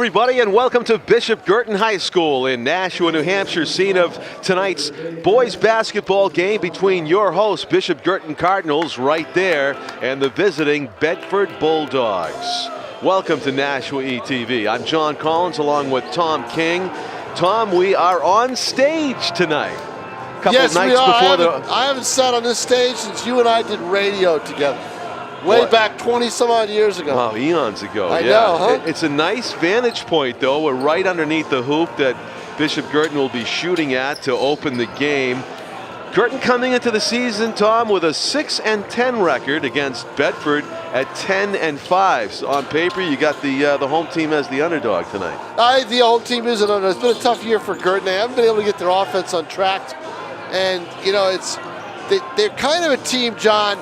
everybody, and welcome to Bishop Guertin High School in Nashua, New Hampshire, scene of tonight's boys basketball game between your hosts, Bishop Guertin Cardinals, right there, and the visiting Bedford Bulldogs. Welcome to Nashua ETV. I'm John Collins along with Tom King. Tom, we are on stage tonight. Yes, we are. I haven't sat on this stage since you and I did radio together. Way back 20-some-odd years ago. Wow, eons ago. I know, huh? It's a nice vantage point, though. We're right underneath the hoop that Bishop Guertin will be shooting at to open the game. Guertin coming into the season, Tom, with a 6-10 record against Bedford at 10-5. So on paper, you got the home team as the underdog tonight. The home team is an underdog. It's been a tough year for Guertin. They haven't been able to get their offense on track. And, you know, they're kind of a team, John,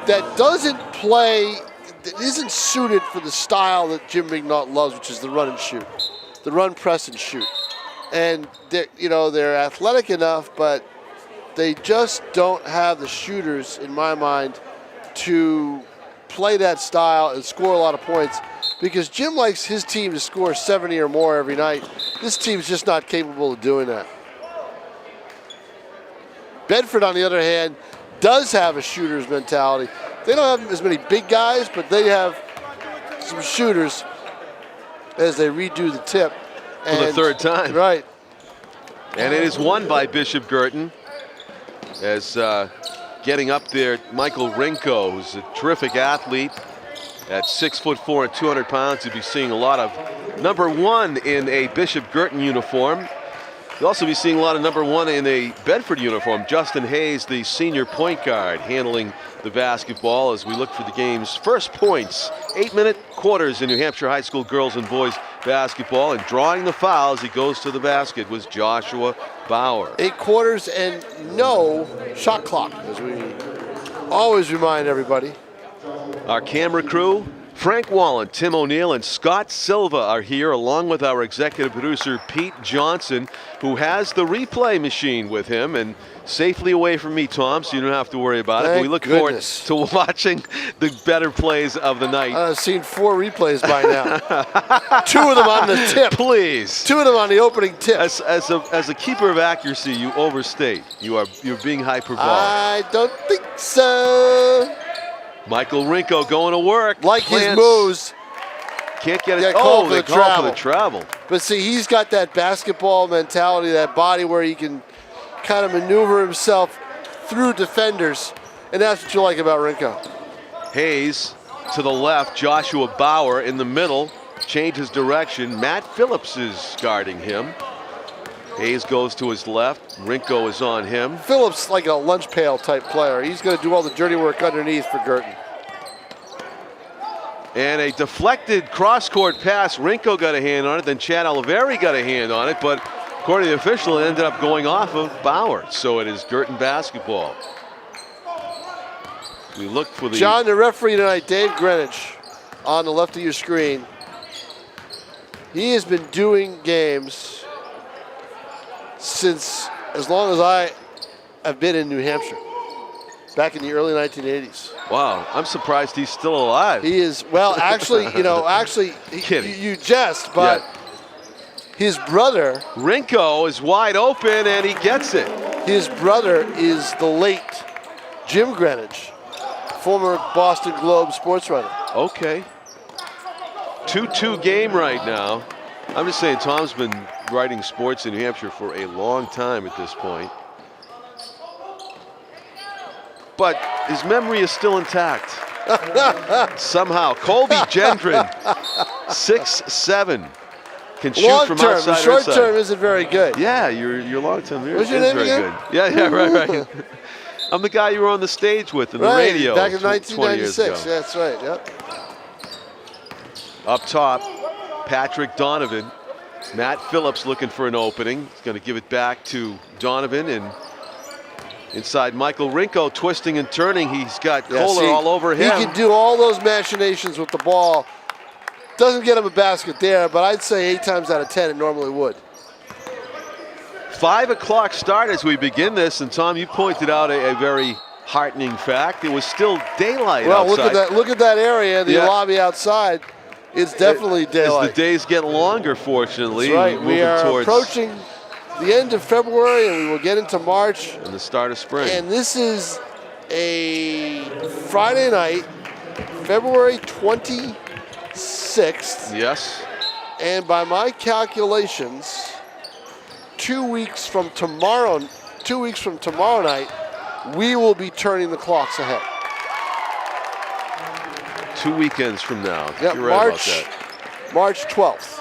that doesn't play, that isn't suited for the style that Jim McNaught loves, which is the run and shoot, the run, press, and shoot. And they're athletic enough, but they just don't have the shooters, in my mind, to play that style and score a lot of points. Because Jim likes his team to score 70 or more every night. This team's just not capable of doing that. Bedford, on the other hand, does have a shooter's mentality. They don't have as many big guys, but they have some shooters as they redo the tip. For the third time. Right. And it is won by Bishop Guertin. As getting up there, Michael Rinko, who's a terrific athlete at 6'4" and 200 pounds. You'll be seeing a lot of #1 in a Bishop Guertin uniform. You'll also be seeing a lot of #1 in a Bedford uniform. Justin Hayes, the senior point guard, handling the basketball as we look for the game's first points. 8-minute quarters in New Hampshire high school girls and boys basketball, and drawing the foul as he goes to the basket was Joshua Bauer. 8 quarters and no shot clock, as we always remind everybody. Our camera crew, Frank Wallen, Tim O'Neill, and Scott Silva are here, along with our executive producer, Pete Johnson, who has the replay machine with him and safely away from me, Tom, so you don't have to worry about it. But we look forward to watching the better plays of the night. I've seen 4 replays by now. 2 of them on the tip. Please. 2 of them on the opening tip. As a keeper of accuracy, you overstate. You're being hyperbolic. I don't think so. Michael Rinko going to work. Like his moves. Can't get it. They call for the travel. But see, he's got that basketball mentality, that body where he can kind of maneuver himself through defenders. And that's what you like about Rinko. Hayes to the left. Joshua Bauer in the middle. Changes direction. Matt Phillips is guarding him. Hayes goes to his left. Rinko is on him. Phillips like a lunch pail type player. He's going to do all the dirty work underneath for Guertin. And a deflected cross-court pass. Rinko got a hand on it. Then Chad Oliveri got a hand on it. But according to the official, it ended up going off of Bauer. So it is Guertin basketball. We look for the... John, the referee tonight, Dave Greenwich, on the left of your screen. He has been doing games since as long as I have been in New Hampshire, back in the early 1980s. Wow, I'm surprised he's still alive. He is, well, actually, you jest, but his brother... Rinko is wide open, and he gets it. His brother is the late Jim Greenwich, former Boston Globe sports writer. Okay. 2-2 game right now. I'm just saying, Tom's been writing sports in New Hampshire for a long time at this point. But his memory is still intact. Somehow. Colby Gendron, 6'7", can shoot from outside or inside. Short term isn't very good. Yeah, your long term is What's your name very again? good. Yeah, right. I'm the guy you were on the stage with in the radio. Back in 1996. That's right, yep. Up top, Patrick Donovan. Matt Phillips looking for an opening. He's going to give it back to Donovan, and inside Michael Rinko twisting and turning. He's got Kohler all over him. He can do all those machinations with the ball. Doesn't get him a basket there, but I'd say 8 times out of 10 it normally would. 5 o'clock start as we begin this, and Tom, you pointed out a very heartening fact. It was still daylight outside. Well, look at that area, the lobby outside. It's definitely daylight. As the days get longer, fortunately. That's right. We are towards approaching the end of February, and we will get into March. and the start of spring. And this is a Friday night, February 26th. Yes. And by my calculations, 2 weeks from tomorrow night, we will be turning the clocks ahead. 2 weekends from now. Yep, You're right about that. March 12th.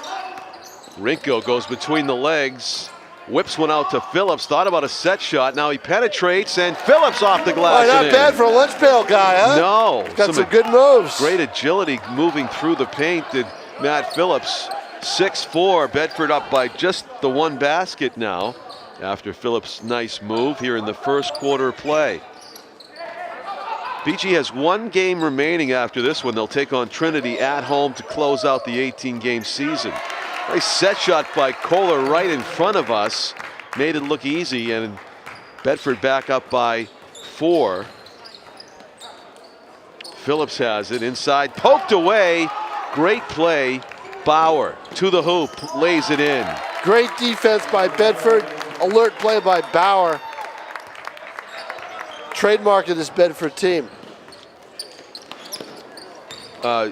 Rinko goes between the legs, whips one out to Phillips, thought about a set shot. Now he penetrates, and Phillips off the glass. Not bad for a lunch pail guy, huh? No. Got some good moves. Great agility moving through the paint did Matt Phillips. 6-4, Bedford up by just the one basket now after Phillips' nice move here in the first quarter play. BG has one game remaining after this one. They'll take on Trinity at home to close out the 18-game season. Nice set shot by Kohler right in front of us. Made it look easy, and Bedford back up by 4. Phillips has it inside, poked away. Great play. Bauer to the hoop, lays it in. Great defense by Bedford. Alert play by Bauer. Trademark of this Bedford team.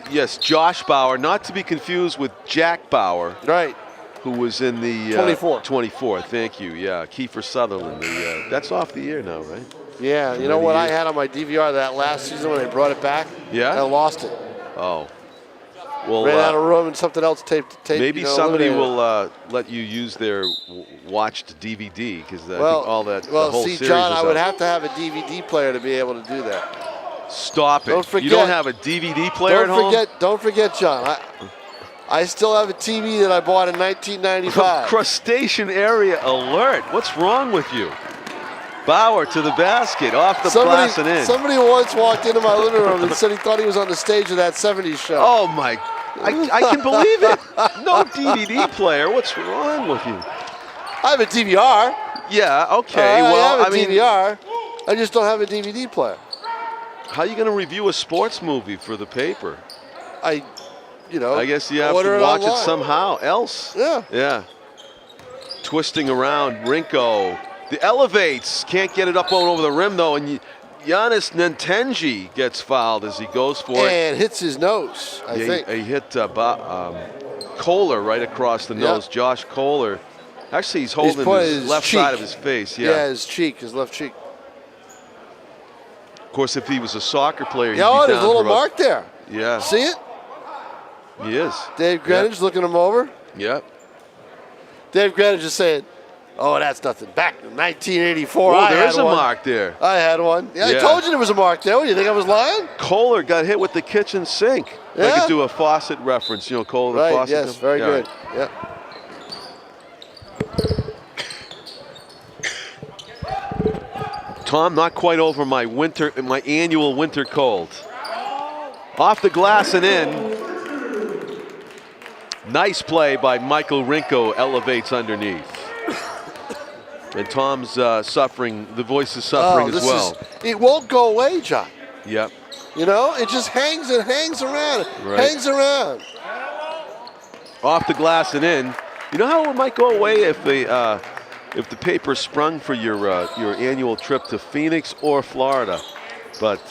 Yes, Josh Bauer, not to be confused with Jack Bauer. Right. Who was in the 24. Thank you. Yeah, Kiefer Sutherland. That's off the air now, right? Yeah. You know what I had on my DVR that last season when they brought it back? Yeah. I lost it. Oh. Well, ran out of room and something else taped. Maybe somebody will let you use their watched DVD because I think all that. Well, the whole see, series John, is I would out. have to have a DVD player to be able to do that. Stop it! Don't forget, you don't have a DVD player at home? Don't forget, John. I still have a TV that I bought in 1995. Crustacean area alert! What's wrong with you? Bauer to the basket, off the glass and in. Somebody once walked into my living room and said he thought he was on the stage of that 70s show. Oh my! I can believe it. No DVD player. What's wrong with you? I have a DVR. Yeah. Okay. I well, have a DVR. I just don't have a DVD player. How are you going to review a sports movie for the paper? I guess you have to watch it somehow else. Yeah. Yeah. Twisting around, Rinko. The elevates, can't get it up over the rim though, and Giannis Ntenji gets fouled as he goes for it. And hits his nose, I think. He hit Kohler right across the nose, Josh Kohler. Actually, he's holding his left side of his face. Yeah, his left cheek. Of course, if he was a soccer player, he'd be there's down a little for mark there. Yeah. See it? He is. Dave Greenwich looking him over. Yep. Dave Greenwich is saying, oh, that's nothing. Back in 1984, oh, I had one. there's a mark there. I had one. Yeah, I told you there was a mark there. What, do you think I was lying? Kohler got hit with the kitchen sink. Yeah. I could do a faucet reference. Kohler the faucet. Yes, very good. Right. Yeah. Tom, not quite over my annual winter cold. Off the glass and in. Nice play by Michael Rinko, elevates underneath. And Tom's suffering, the voice is suffering as well. It won't go away, John. Yep. It just hangs and hangs around. Right. Hangs around. Off the glass and in. You know how it might go away if the paper sprung for your annual trip to Phoenix or Florida? But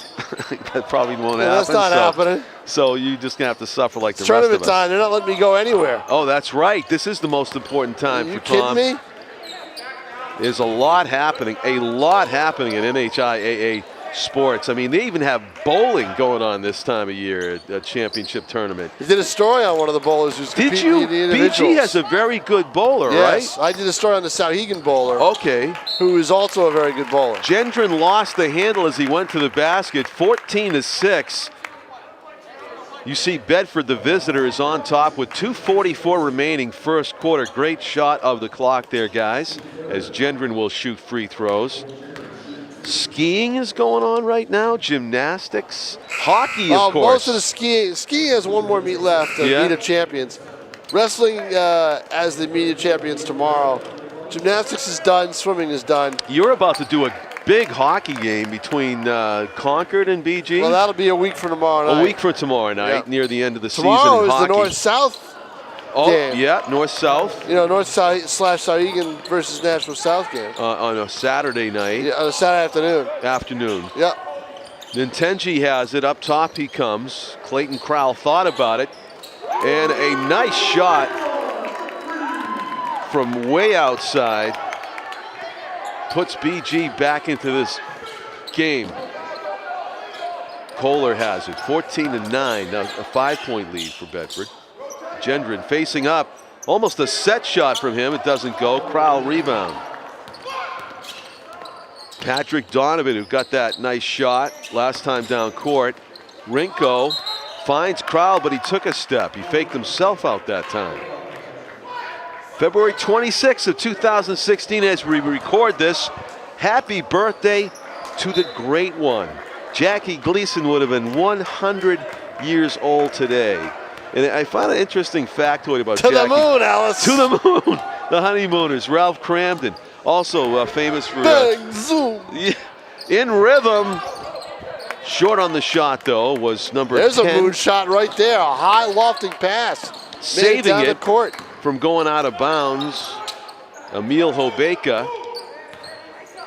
that probably won't happen. That's not happening. So you're just going to have to suffer like the rest tournament of us. time. They're not letting me go anywhere. Oh, that's right. This is the most important time for Tom. You kidding me? There's a lot happening in NHIAA sports. I mean, they even have bowling going on this time of year, a championship tournament. You did a story on one of the bowlers who's competing in the individuals. BG has a very good bowler, right? Yes, I did a story on the Sauhegan bowler. Okay. Who is also a very good bowler. Gendron lost the handle as he went to the basket, 14-6. You see Bedford, the visitor, is on top with 2:44 remaining first quarter. Great shot of the clock there, guys, as Gendron will shoot free throws. Skiing is going on right now, gymnastics, hockey, of course. Most of the skiing has one more meet left, meet of champions. Wrestling as the meet of champions tomorrow. Gymnastics is done, swimming is done. You're about to do big hockey game between Concord and BG. Well, that'll be a week from tomorrow night. A week from tomorrow night, Yep. near the end of the Tomorrow season in is hockey. the North-South game. Yeah, North-South. You know, North/Sauhegan versus Nashville South game. On a Saturday night. Yeah, on a Saturday Afternoon. Yep. Nintenji has it. Up top he comes. Clayton Crowell thought about it. And a nice shot from way outside puts BG back into this game. Kohler has it. 14-9. Now a 5-point lead for Bedford. Gendron facing up. Almost a set shot from him. It doesn't go. Crowell rebound. Patrick Donovan, who got that nice shot last time down court. Rinko finds Crowell, but he took a step. He faked himself out that time. February 26th of 2016, as we record this, happy birthday to the great one. Jackie Gleason would have been 100 years old today. And I found an interesting factoid about Jackie. To the moon, Alice. To the moon. The Honeymooners. Ralph Cramden, also famous for Big zoom. in rhythm. Short on the shot, though, was number 10. There's a moon shot right there. A high lofting pass. Saving down it the court. from going out of bounds. Emil Hobeka.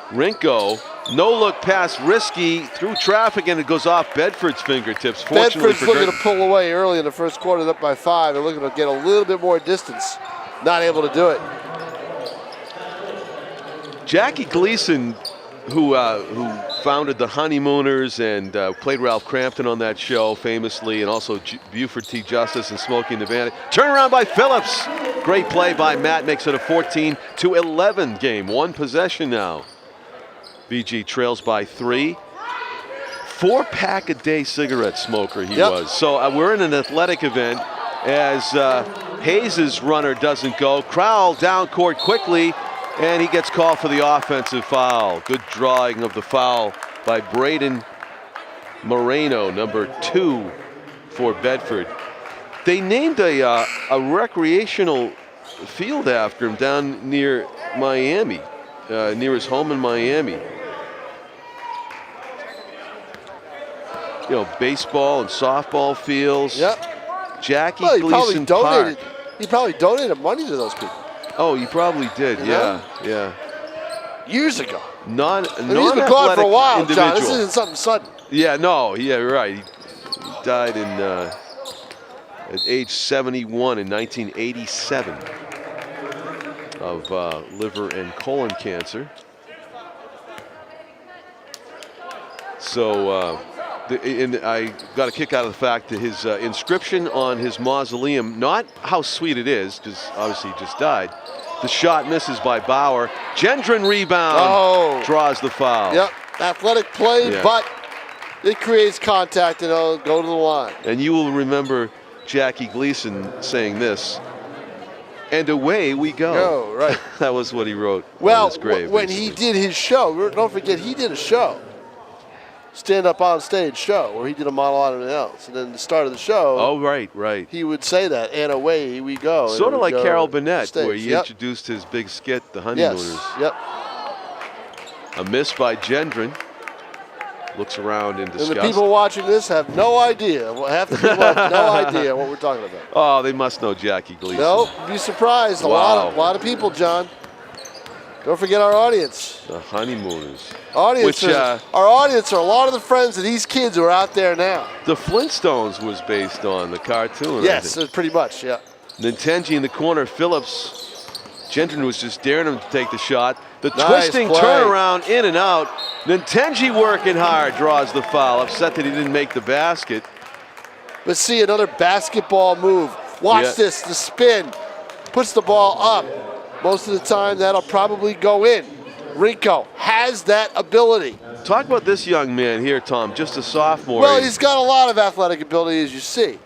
Rinko. No look pass, risky through traffic, and it goes off Bedford's fingertips. Fortunately Bedford's for looking Guertin. to pull away early in the first quarter, up by 5. They're looking to get a little bit more distance. Not able to do it. Jackie Gleason, who founded the Honeymooners and played Ralph Crampton on that show famously, and also Buford T. Justice and Smokey and the Bandit. Turnaround by Phillips. Great play by Matt, makes it a 14-11 game. One possession now. BG trails by 3. 4-pack-a-day cigarette smoker he was. So we're in an athletic event as Hayes' runner doesn't go. Crowell down court quickly, and he gets called for the offensive foul. Good drawing of the foul by Braden Moreno, number 2 for Bedford. They named a recreational field after him down near Miami, near his home in Miami. You know, baseball and softball fields. Yep. Jackie Well, Gleason Park. he probably donated money to those people. Oh, he probably did. You Yeah, know? yeah. Years ago. And he's been gone for a while, individual. John. This isn't something sudden. Yeah, no, yeah, right. He died at age 71 in 1987 of liver and colon cancer. So, and I got a kick out of the fact that his inscription on his mausoleum, not how sweet it is, because obviously he just died. The shot misses by Bauer. Gendron rebound, draws the foul. Yep, athletic play, but it creates contact and it'll go to the line. And you will remember Jackie Gleason saying this, and away we go. Go, right. That was what he wrote Well, on his grave. when he did his show, don't forget he did a show. Stand up on stage show where he did a monologue and everything else. And then at the start of the show, right. he would say that, and away we go. Sort of like Carol Burnett, stage. where he introduced his big skit, The Honeymooners. Yes, A miss by Gendron. Looks around in disgust. And the people watching this have no idea. Half the people have no idea what we're talking about. Oh, they must know Jackie Gleason. No, be surprised. Wow. A lot of people, John. Don't forget our audience. The Honeymooners. Our audience are a lot of the friends of these kids who are out there now. The Flintstones was based on the cartoon. Yes, pretty much, yeah. Nintenji in the corner. Phillips. Gendron was just daring him to take the shot. The Nice twisting play. turnaround in and out. Nintenji working hard, draws the foul. Upset that he didn't make the basket. But see, another basketball move. Watch this, the spin. Puts the ball up. Most of the time, that'll probably go in. Rinko has that ability. Talk about this young man here, Tom, just a sophomore. Well, he's got a lot of athletic ability, as you see.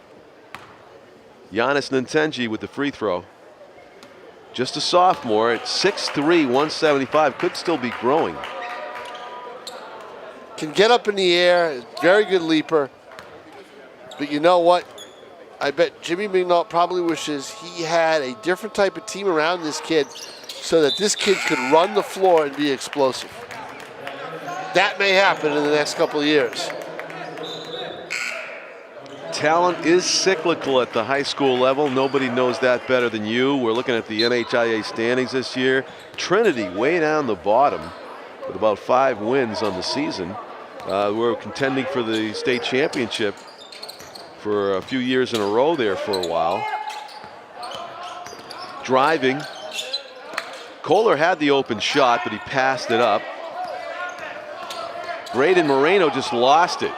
Giannis Nintenji with the free throw. Just a sophomore at 6'3", 175, could still be growing. Can get up in the air, very good leaper. But you know what? I bet Jimmy McNaught probably wishes he had a different type of team around this kid so that this kid could run the floor and be explosive. that may happen in the next couple of years. Talent is cyclical at the high school level. Nobody knows that better than you. We're looking at the NHIAA standings this year. Trinity way down the bottom with about 5 wins on the season. We're contending for the state championship for a few years in a row there for a while. Driving. Kohler had the open shot, but he passed it up. Braden Moreno just lost it.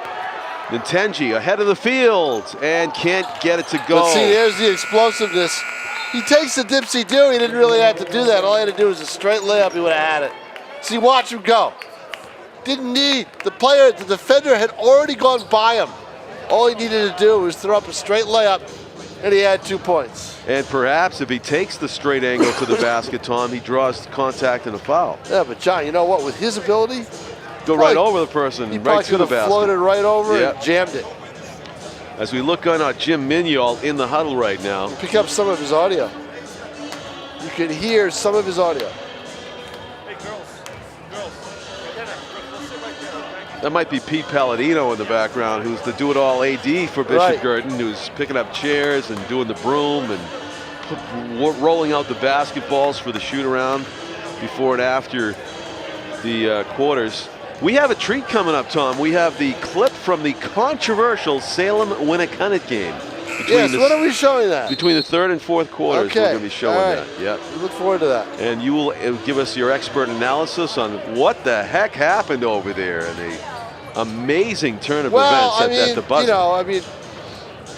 Nintenji ahead of the field and can't get it to go. But see, there's the explosiveness. He takes the dipsy-do. He didn't really have to do that. All he had to do was a straight layup. He would have had it. See, watch him go. Didn't need. The defender had already gone by him. All he needed to do was throw up a straight layup, and he had 2 points. And perhaps if he takes the straight angle to the basket, Tom, he draws contact and a foul. Yeah, but John, you know what? With his ability, go right over the person, he right to the basket. Floated right over and jammed it. As we look on Jim Mignol in the huddle right now. Pick up some of his audio. You can hear some of his audio. Hey, girls, let's sit right there, okay? That might be Pete Palladino in the background, who's the do-it-all AD for Bishop Guertin, who's picking up chairs and doing the broom and rolling out the basketballs for the shoot-around before and after the quarters. We have a treat coming up, Tom. We have the clip from the controversial Salem-Winnicott game. Yes, when are we showing that? Between the third and fourth quarters, we're going to be showing that. Yep. We look forward to that. And you will give us your expert analysis on what the heck happened over there and the amazing turn of events at the buzzer. You know, I mean,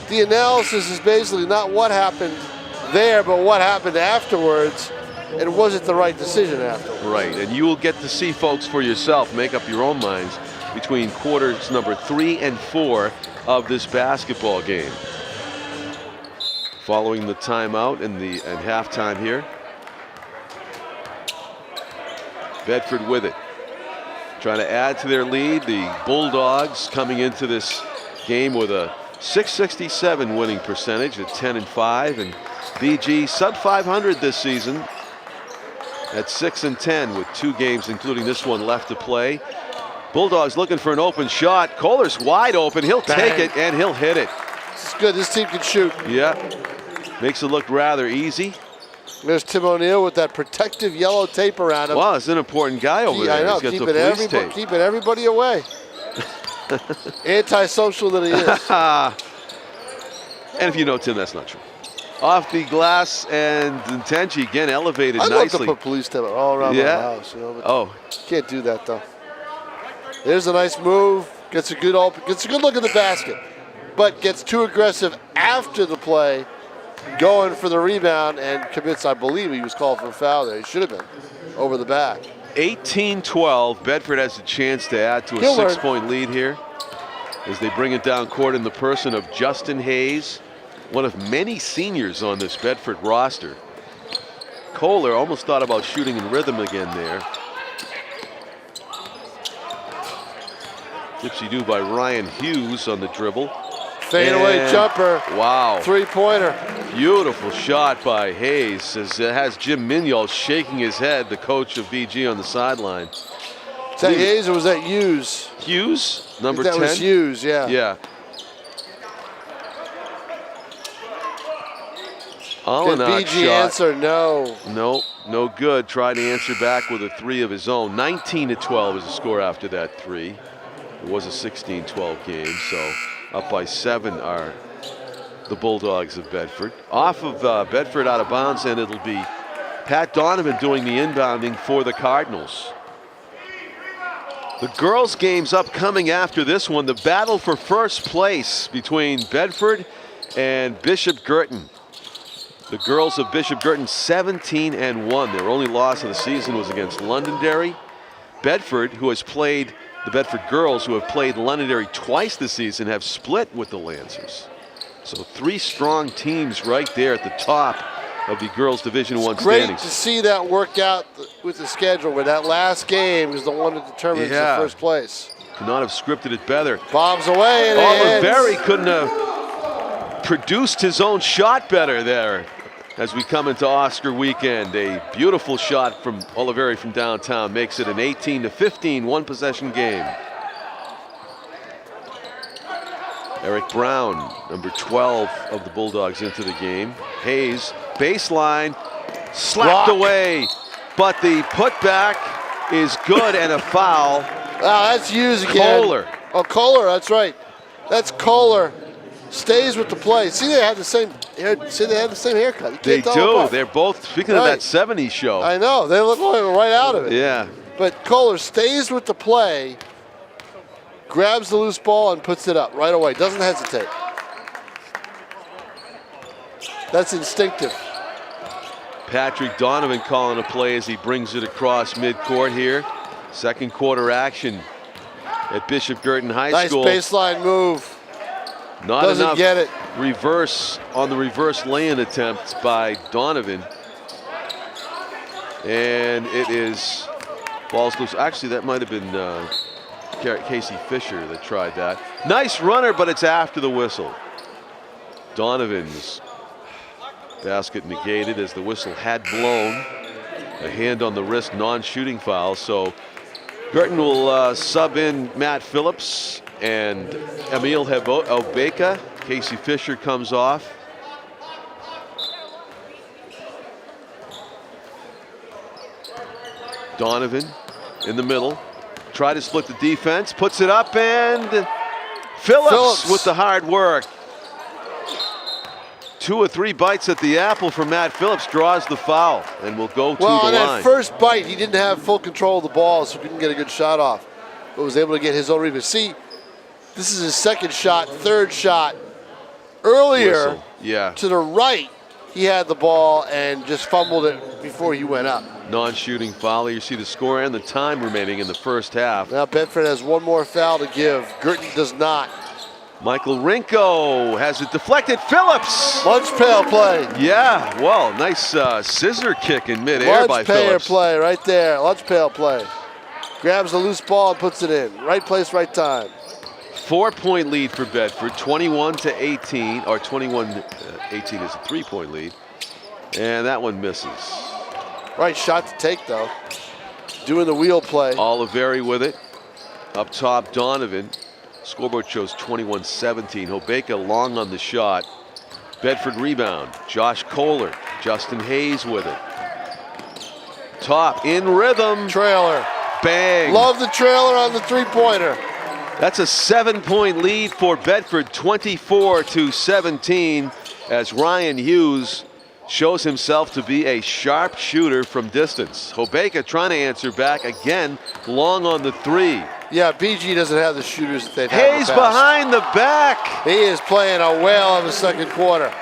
the analysis is basically not what happened there, but what happened afterwards. And was it the right decision after? Right, and you will get to see, folks, for yourself, make up your own minds between quarters number 3 and 4 of this basketball game. Following the timeout and halftime here. Bedford with it. Trying to add to their lead. The Bulldogs coming into this game with a .667 winning percentage at 10-5, and BG sub 500 this season at 6-10 with 2 games, including this one, left to play. Bulldogs looking for an open shot. Kohler's wide open. He'll take it and he'll hit it. This is good. This team can shoot. Yeah, makes it look rather easy. There's Tim O'Neill with that protective yellow tape around him. Wow, it's an important guy over there. I know, He's got the police tape. Keeping everybody away. Antisocial that he is. And if you know Tim, that's not true. Off the glass, and Nintenji again elevated I'd nicely. love to put police tape all around the house, you know. But can't do that though. There's a nice move. Gets a good look at the basket, but gets too aggressive after the play, going for the rebound, and commits. I believe he was called for a foul there. He should have been over the back. 18-12. Bedford has a chance to add to a 6-point lead here as they bring it down court in the person of Justin Hayes, one of many seniors on this Bedford roster. Kohler almost thought about shooting in rhythm again there. Dipsy-do by Ryan Hughes on the dribble. Fadeaway jumper. Wow. 3-pointer. Beautiful shot by Hayes, as it has Jim Mignol shaking his head, the coach of BG, on the sideline. Is that Hayes or was that Hughes? Hughes, number 10. That was Hughes, yeah. Yeah. Did BG answer? No. No, no good. Tried to answer back with a 3 of his own. 19-12 is the score after that 3. It was a 16-12 game, so up by 7 are the Bulldogs of Bedford. Off of Bedford out of bounds, and it'll be Pat Donovan doing the inbounding for the Cardinals. The girls' game's upcoming after this one. The battle for first place between Bedford and Bishop Guertin. The girls of Bishop Guertin 17-1. Their only loss of the season was against Londonderry. Bedford, who has played, the Bedford girls who have played Londonderry twice this season, have split with the Lancers. So 3 strong teams right there at the top of the girls Division I standings. Great to see that work out with the schedule, where that last game is the one that determines the first place. Could not have scripted it better. Bombs away and Oliver Berry couldn't have produced his own shot better there. as we come into Oscar weekend. A beautiful shot from Oliveri from downtown makes it an 18-15 one-possession game. Eric Brown, number 12 of the Bulldogs, into the game. Hayes, baseline, slapped Block. away, but the putback is good and a foul. Wow, that's Hughes again. Kohler. Oh, Kohler, that's right. That's Kohler. Stays with the play. See, they have the same. See, they have the same haircut. You They can't tell them do. apart. They're both, speaking of that Right. 70s show. I know. They look right out of it. Yeah. But Kohler stays with the play, grabs the loose ball and puts it up right away. Doesn't hesitate. That's instinctive. Patrick Donovan calling a play as he brings it across midcourt here. Second quarter action at Bishop Guertin High Nice School. baseline move. Not Doesn't enough get it. reverse on the reverse lay-in attempt by Donovan. And it is balls loose. Actually, that might have been Casey Fisher that tried that. Nice runner, but it's after the whistle. Donovan's basket negated as the whistle had blown. A hand on the wrist, non-shooting foul. So Guertin will sub in Matt Phillips and Emil Obeka. Casey Fisher comes off. Donovan in the middle. Try to split the defense, puts it up, and Phillips with the hard work. 2 or 3 bites at the apple for Matt Phillips, draws the foul, and will go to the Well, on line. that first bite, he didn't have full control of the ball, so he couldn't get a good shot off, but was able to get his own rebound. See, this is his second shot, third shot. Earlier, Whistle. Yeah. to the right, he had the ball and just fumbled it before he went up. Non-shooting foul. You see the score and the time remaining in the first half. Now Bedford has one more foul to give. Guertin does not. Michael Rinko has it deflected. Phillips. Lunch pail play. Yeah, well, nice scissor kick in midair by Lunch pail Phillips. play right there. Lunch pail play. Grabs the loose ball and puts it in. Right place, right time. 4-point lead for Bedford, 21-18, or 21-18 is a 3-point lead, and that one misses. Right shot to take though. Doing the wheel play. Oliveri with it. Up top, Donovan. Scoreboard shows 21-17. Obeka long on the shot. Bedford rebound. Josh Kohler. Justin Hayes with it. Top in rhythm. Trailer. Bang. Love the trailer on the three-pointer. That's a 7-point lead for Bedford, 24-17, as Ryan Hughes shows himself to be a sharp shooter from distance. Obeka trying to answer back again, long on the 3. Yeah, BG doesn't have the shooters that they've had in the Hayes past. behind the back. He is playing a whale of a second quarter.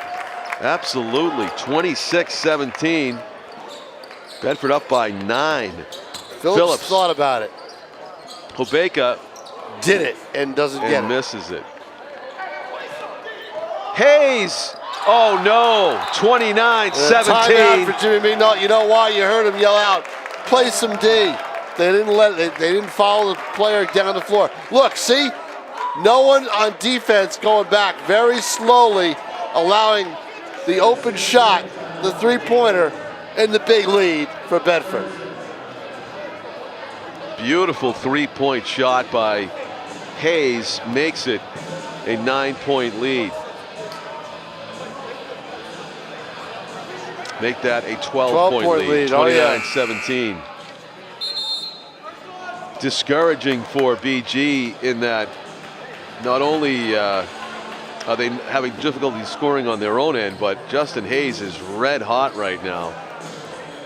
Absolutely, 26-17. Bedford up by 9. Phillips thought about it. Obeka Did it and doesn't get and it. misses it. Hayes, oh no, 29-17. Timeout for Jimmy McNaught. You know why? You heard him yell out, play some D. They didn't follow the player down the floor. Look, see? No one on defense going back very slowly, allowing the open shot, the three-pointer, and the big lead for Bedford. Beautiful 3-point shot by Hayes, makes it a 9-point lead. Make that a 12-point lead, Oh, yeah. 29-17. Discouraging for BG in that not only are they having difficulty scoring on their own end, but Justin Hayes is red hot right now.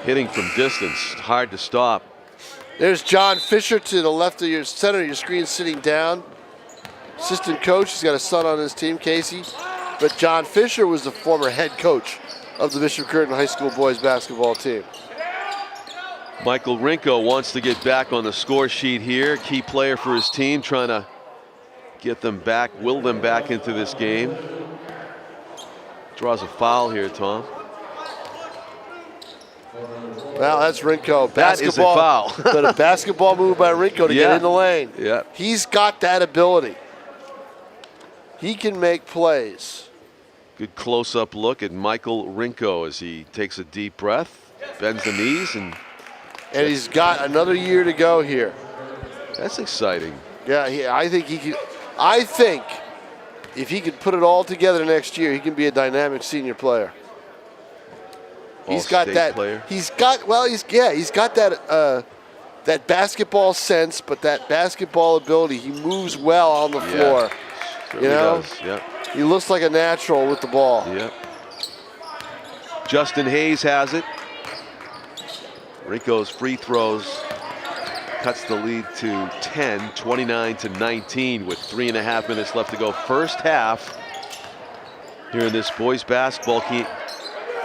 Hitting from distance, hard to stop. There's John Fisher to the left of your center of your screen, sitting down. Assistant coach. He's got a son on his team, Casey. But John Fisher was the former head coach of the Bishop Guertin High School boys basketball team. Michael Rinko wants to get back on the score sheet here. Key player for his team, trying to get them back, will them back into this game. Draws a foul here, Tom. Well, that's Rinko. That is a foul. But a basketball move by Rinko to get in the lane. Yeah. He's got that ability. He can make plays. Good close-up look at Michael Rinko as he takes a deep breath, bends the knees, and he's got another year to go here. that's exciting. Yeah, I think he can. I think if he can put it all together next year, he can be a dynamic senior player. He's got that. Player. He's got that that basketball sense, but that basketball ability. He moves well on the floor. Certainly does. Yeah. He looks like a natural with the ball. Yeah. Justin Hayes has it. Rinko's free throws cuts the lead to 10, 29-19 with 3.5 minutes left to go. First half here in this boys basketball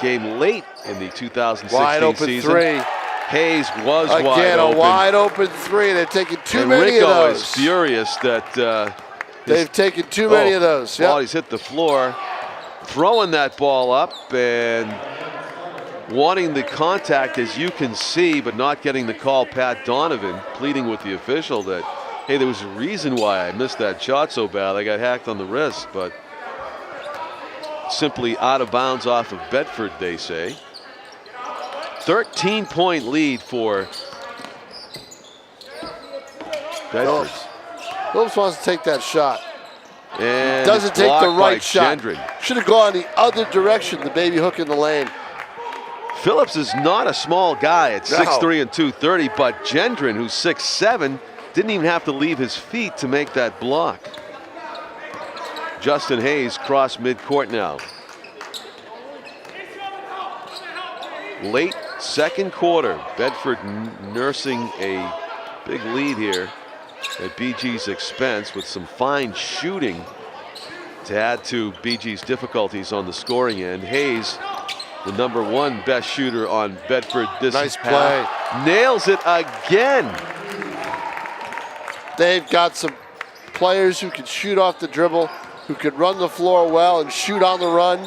game late in the 2016 wide open season. Three. Hayes was Again, wide open. a wide open three. They're taking too many Rinko of those. is furious that they've taken too many of those. Yep. He's hit the floor, throwing that ball up and wanting the contact, as you can see, but not getting the call. Pat Donovan pleading with the official that, hey, there was a reason why I missed that shot so bad. I got hacked on the wrist, but simply out of bounds off of Bedford, they say. 13-point lead for Bedford. Phillips wants to take that shot. And doesn't take the right shot. Gendron. Should have gone the other direction, the baby hook in the lane. Phillips is not a small guy at 6'3" and 230, but Gendron, who's 6'7", didn't even have to leave his feet to make that block. Justin Hayes cross midcourt now. Late second quarter, Bedford nursing a big lead here at BG's expense with some fine shooting to add to BG's difficulties on the scoring end. Hayes, the #1 best shooter on Bedford this nice half, play. nails it again. They've got some players who can shoot off the dribble, who can run the floor well and shoot on the run.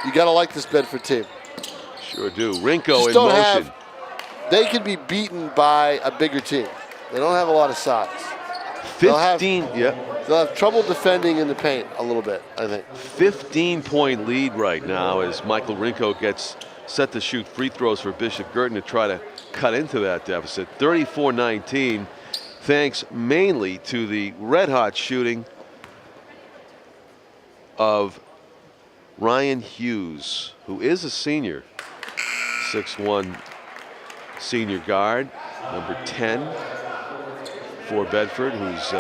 You got to like this Bedford team. Sure do. Rinko in motion. They can be beaten by a bigger team. They don't have a lot of size. 15, They'll have trouble defending in the paint a little bit, I think. 15-point lead right now as Michael Rinko gets set to shoot free throws for Bishop Guertin to try to cut into that deficit. 34-19, thanks mainly to the red-hot shooting of Ryan Hughes, who is a senior, 6'1" senior guard, number 10 for Bedford, whose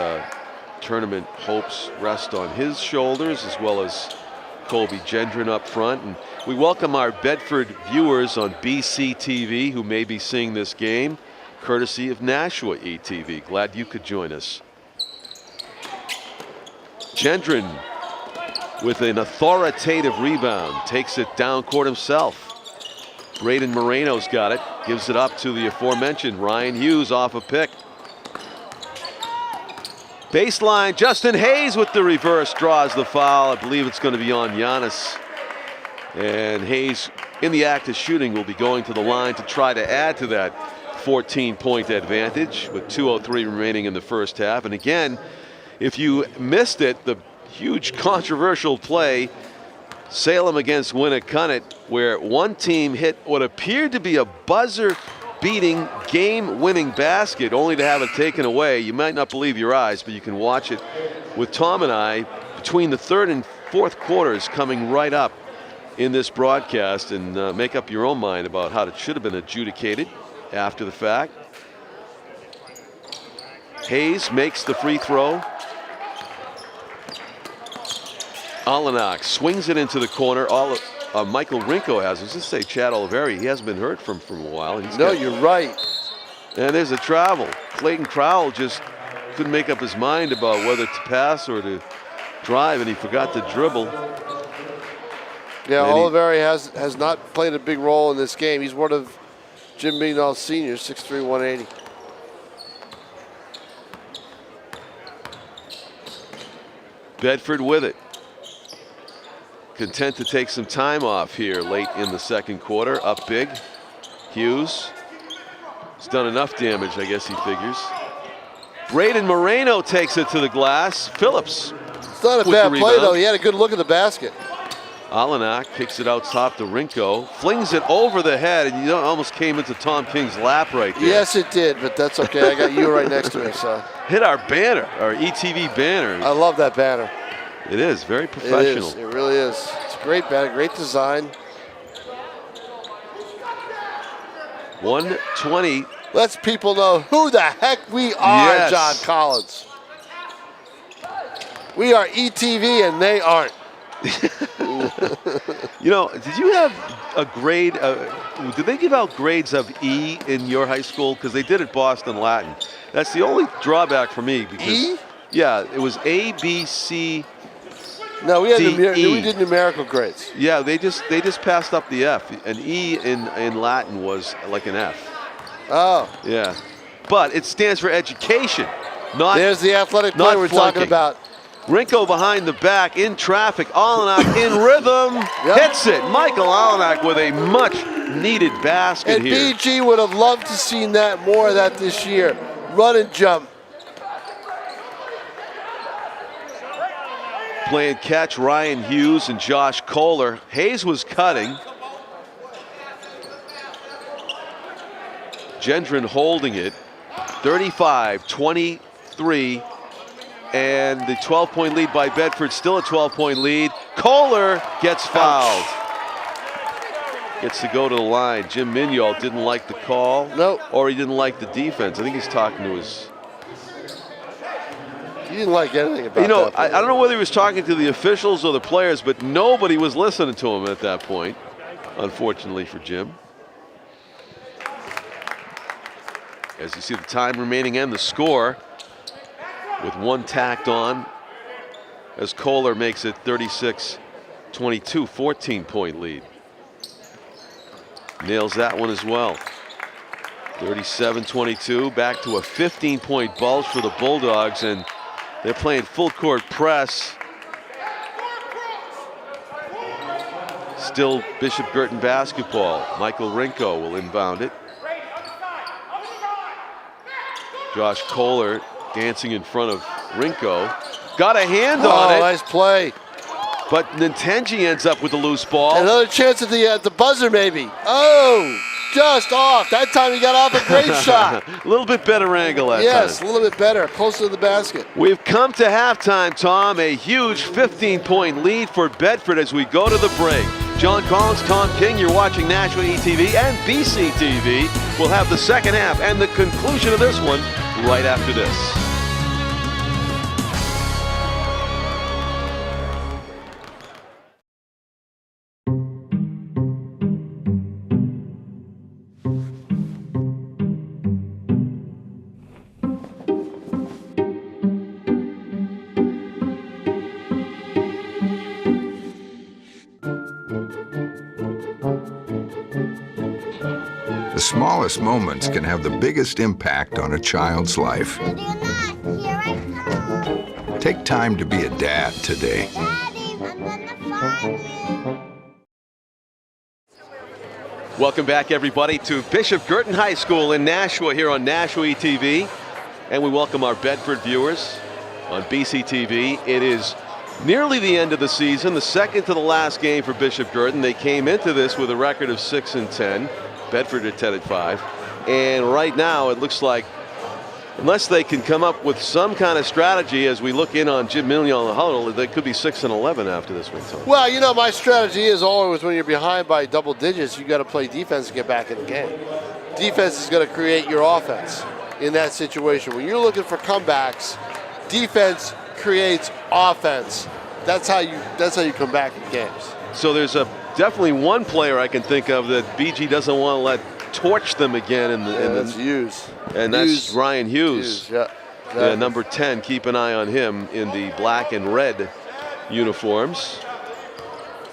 tournament hopes rest on his shoulders, as well as Colby Gendron up front. And we welcome our Bedford viewers on BCTV who may be seeing this game, courtesy of Nashua ETV. Glad you could join us. Gendron with an authoritative rebound, takes it down court himself. Braden Moreno's got it, gives it up to the aforementioned Ryan Hughes off a pick. Baseline, Justin Hayes with the reverse, draws the foul. I believe it's going to be on Giannis. And Hayes, in the act of shooting, will be going to the line to try to add to that 14-point advantage with 2:03 remaining in the first half. And again, if you missed it, the huge controversial play, Salem against Winnicott, where one team hit what appeared to be a buzzer-beating, game-winning basket, only to have it taken away. You might not believe your eyes, but you can watch it with Tom and I between the third and fourth quarters coming right up in this broadcast, and make up your own mind about how it should have been adjudicated after the fact. Hayes makes the free throw. Alanak swings it into the corner. Michael Rinko has. I was just say Chad Oliveri. He hasn't been heard from a while. You're right. And there's a travel. Clayton Crowell just couldn't make up his mind about whether to pass or to drive, and he forgot to dribble. Yeah, Oliveri has not played a big role in this game. He's one of Jim Bignall's seniors, 6'3", 180. Bedford with it. Content to take some time off here late in the second quarter. Up big. Hughes. He's done enough damage, I guess he figures. Braden Moreno takes it to the glass. Phillips. It's not a bad play, though. He had a good look at the basket. Alanak kicks it out top to Rinko, flings it over the head, and you know, almost came into Tom King's lap right there. Yes, it did, but that's okay. I got you right next to me, so. Hit our banner, our ETV banner. I love that banner. It is very professional. It really is. It's a great banner, great design. 120. Lets people know who the heck we are, Yes. John Collins. We are ETV and they aren't. You know, did you have a grade? Did they give out grades of E in your high school? Because they did at Boston Latin. That's the only drawback for me. Because, E? Yeah, it was A, B, C. No, we had D, E. we did numerical grades. Yeah, they just passed up the F. An E in Latin was like an F. Oh. Yeah, but it stands for education. Not. There's the athletic not play we're talking flunking. about. Rinko behind the back in traffic. Alanak in rhythm. Yep. Hits it. Michael Alanak with a much needed basket And here. BG would have loved to seen that, more of that this year. Run and jump. Playing catch, Ryan Hughes and Josh Kohler. Hayes was cutting. Gendron holding it. 35-23. And the 12-point lead by Bedford, still a 12-point lead. Kohler gets fouled. Gets to go to the line. Jim Mignol didn't like the call. Nope. Or he didn't like the defense. I think he's talking to his... He didn't like anything about You know, that. I don't know whether he was talking to the officials or the players, but nobody was listening to him at that point, unfortunately for Jim. As you see the time remaining and the score, with one tacked on, as Kohler makes it 36-22, 14-point lead. Nails that one as well. 37-22, back to a 15-point bulge for the Bulldogs, and they're playing full court press. Still Bishop Guertin basketball. Michael Rinko will inbound it. Josh Kohler dancing in front of Rinko. Got a hand on it. Nice play. But Nintenji ends up with the loose ball. Another chance at the buzzer, maybe. Oh, just off. That time he got off a great shot. A little bit better angle that time. Yes, a little bit better, closer to the basket. We've come to halftime, Tom. A huge 15-point lead for Bedford as we go to the break. John Collins, Tom King, you're watching NHIAA TV and BCTV. We'll have the second half and the conclusion of this one right after this. The smallest moments can have the biggest impact on a child's life. Ready or not, here I come. Take time to be a dad today. Daddy, I'm gonna find you. Welcome back, everybody, to Bishop Guertin High School in Nashua here on NHIAA TV. And we welcome our Bedford viewers on BCTV. It is nearly the end of the season, the second to the last game for Bishop Guertin. They came into this with a record of 6-10. Bedford at 10-5. And right now it looks like, unless they can come up with some kind of strategy as we look in on Jim Mignol in the huddle, they could be 6-11 after this one, Tom. Well, you know, my strategy is always when you're behind by double digits, you got to play defense to get back in the game. Defense is going to create your offense in that situation. When you're looking for comebacks, defense creates offense. That's how you come back in games. So there's definitely one player I can think of that BG doesn't want to let torch them again That's Hughes. and that's Ryan Hughes. Yeah. Yeah, number 10, keep an eye on him in the black and red uniforms.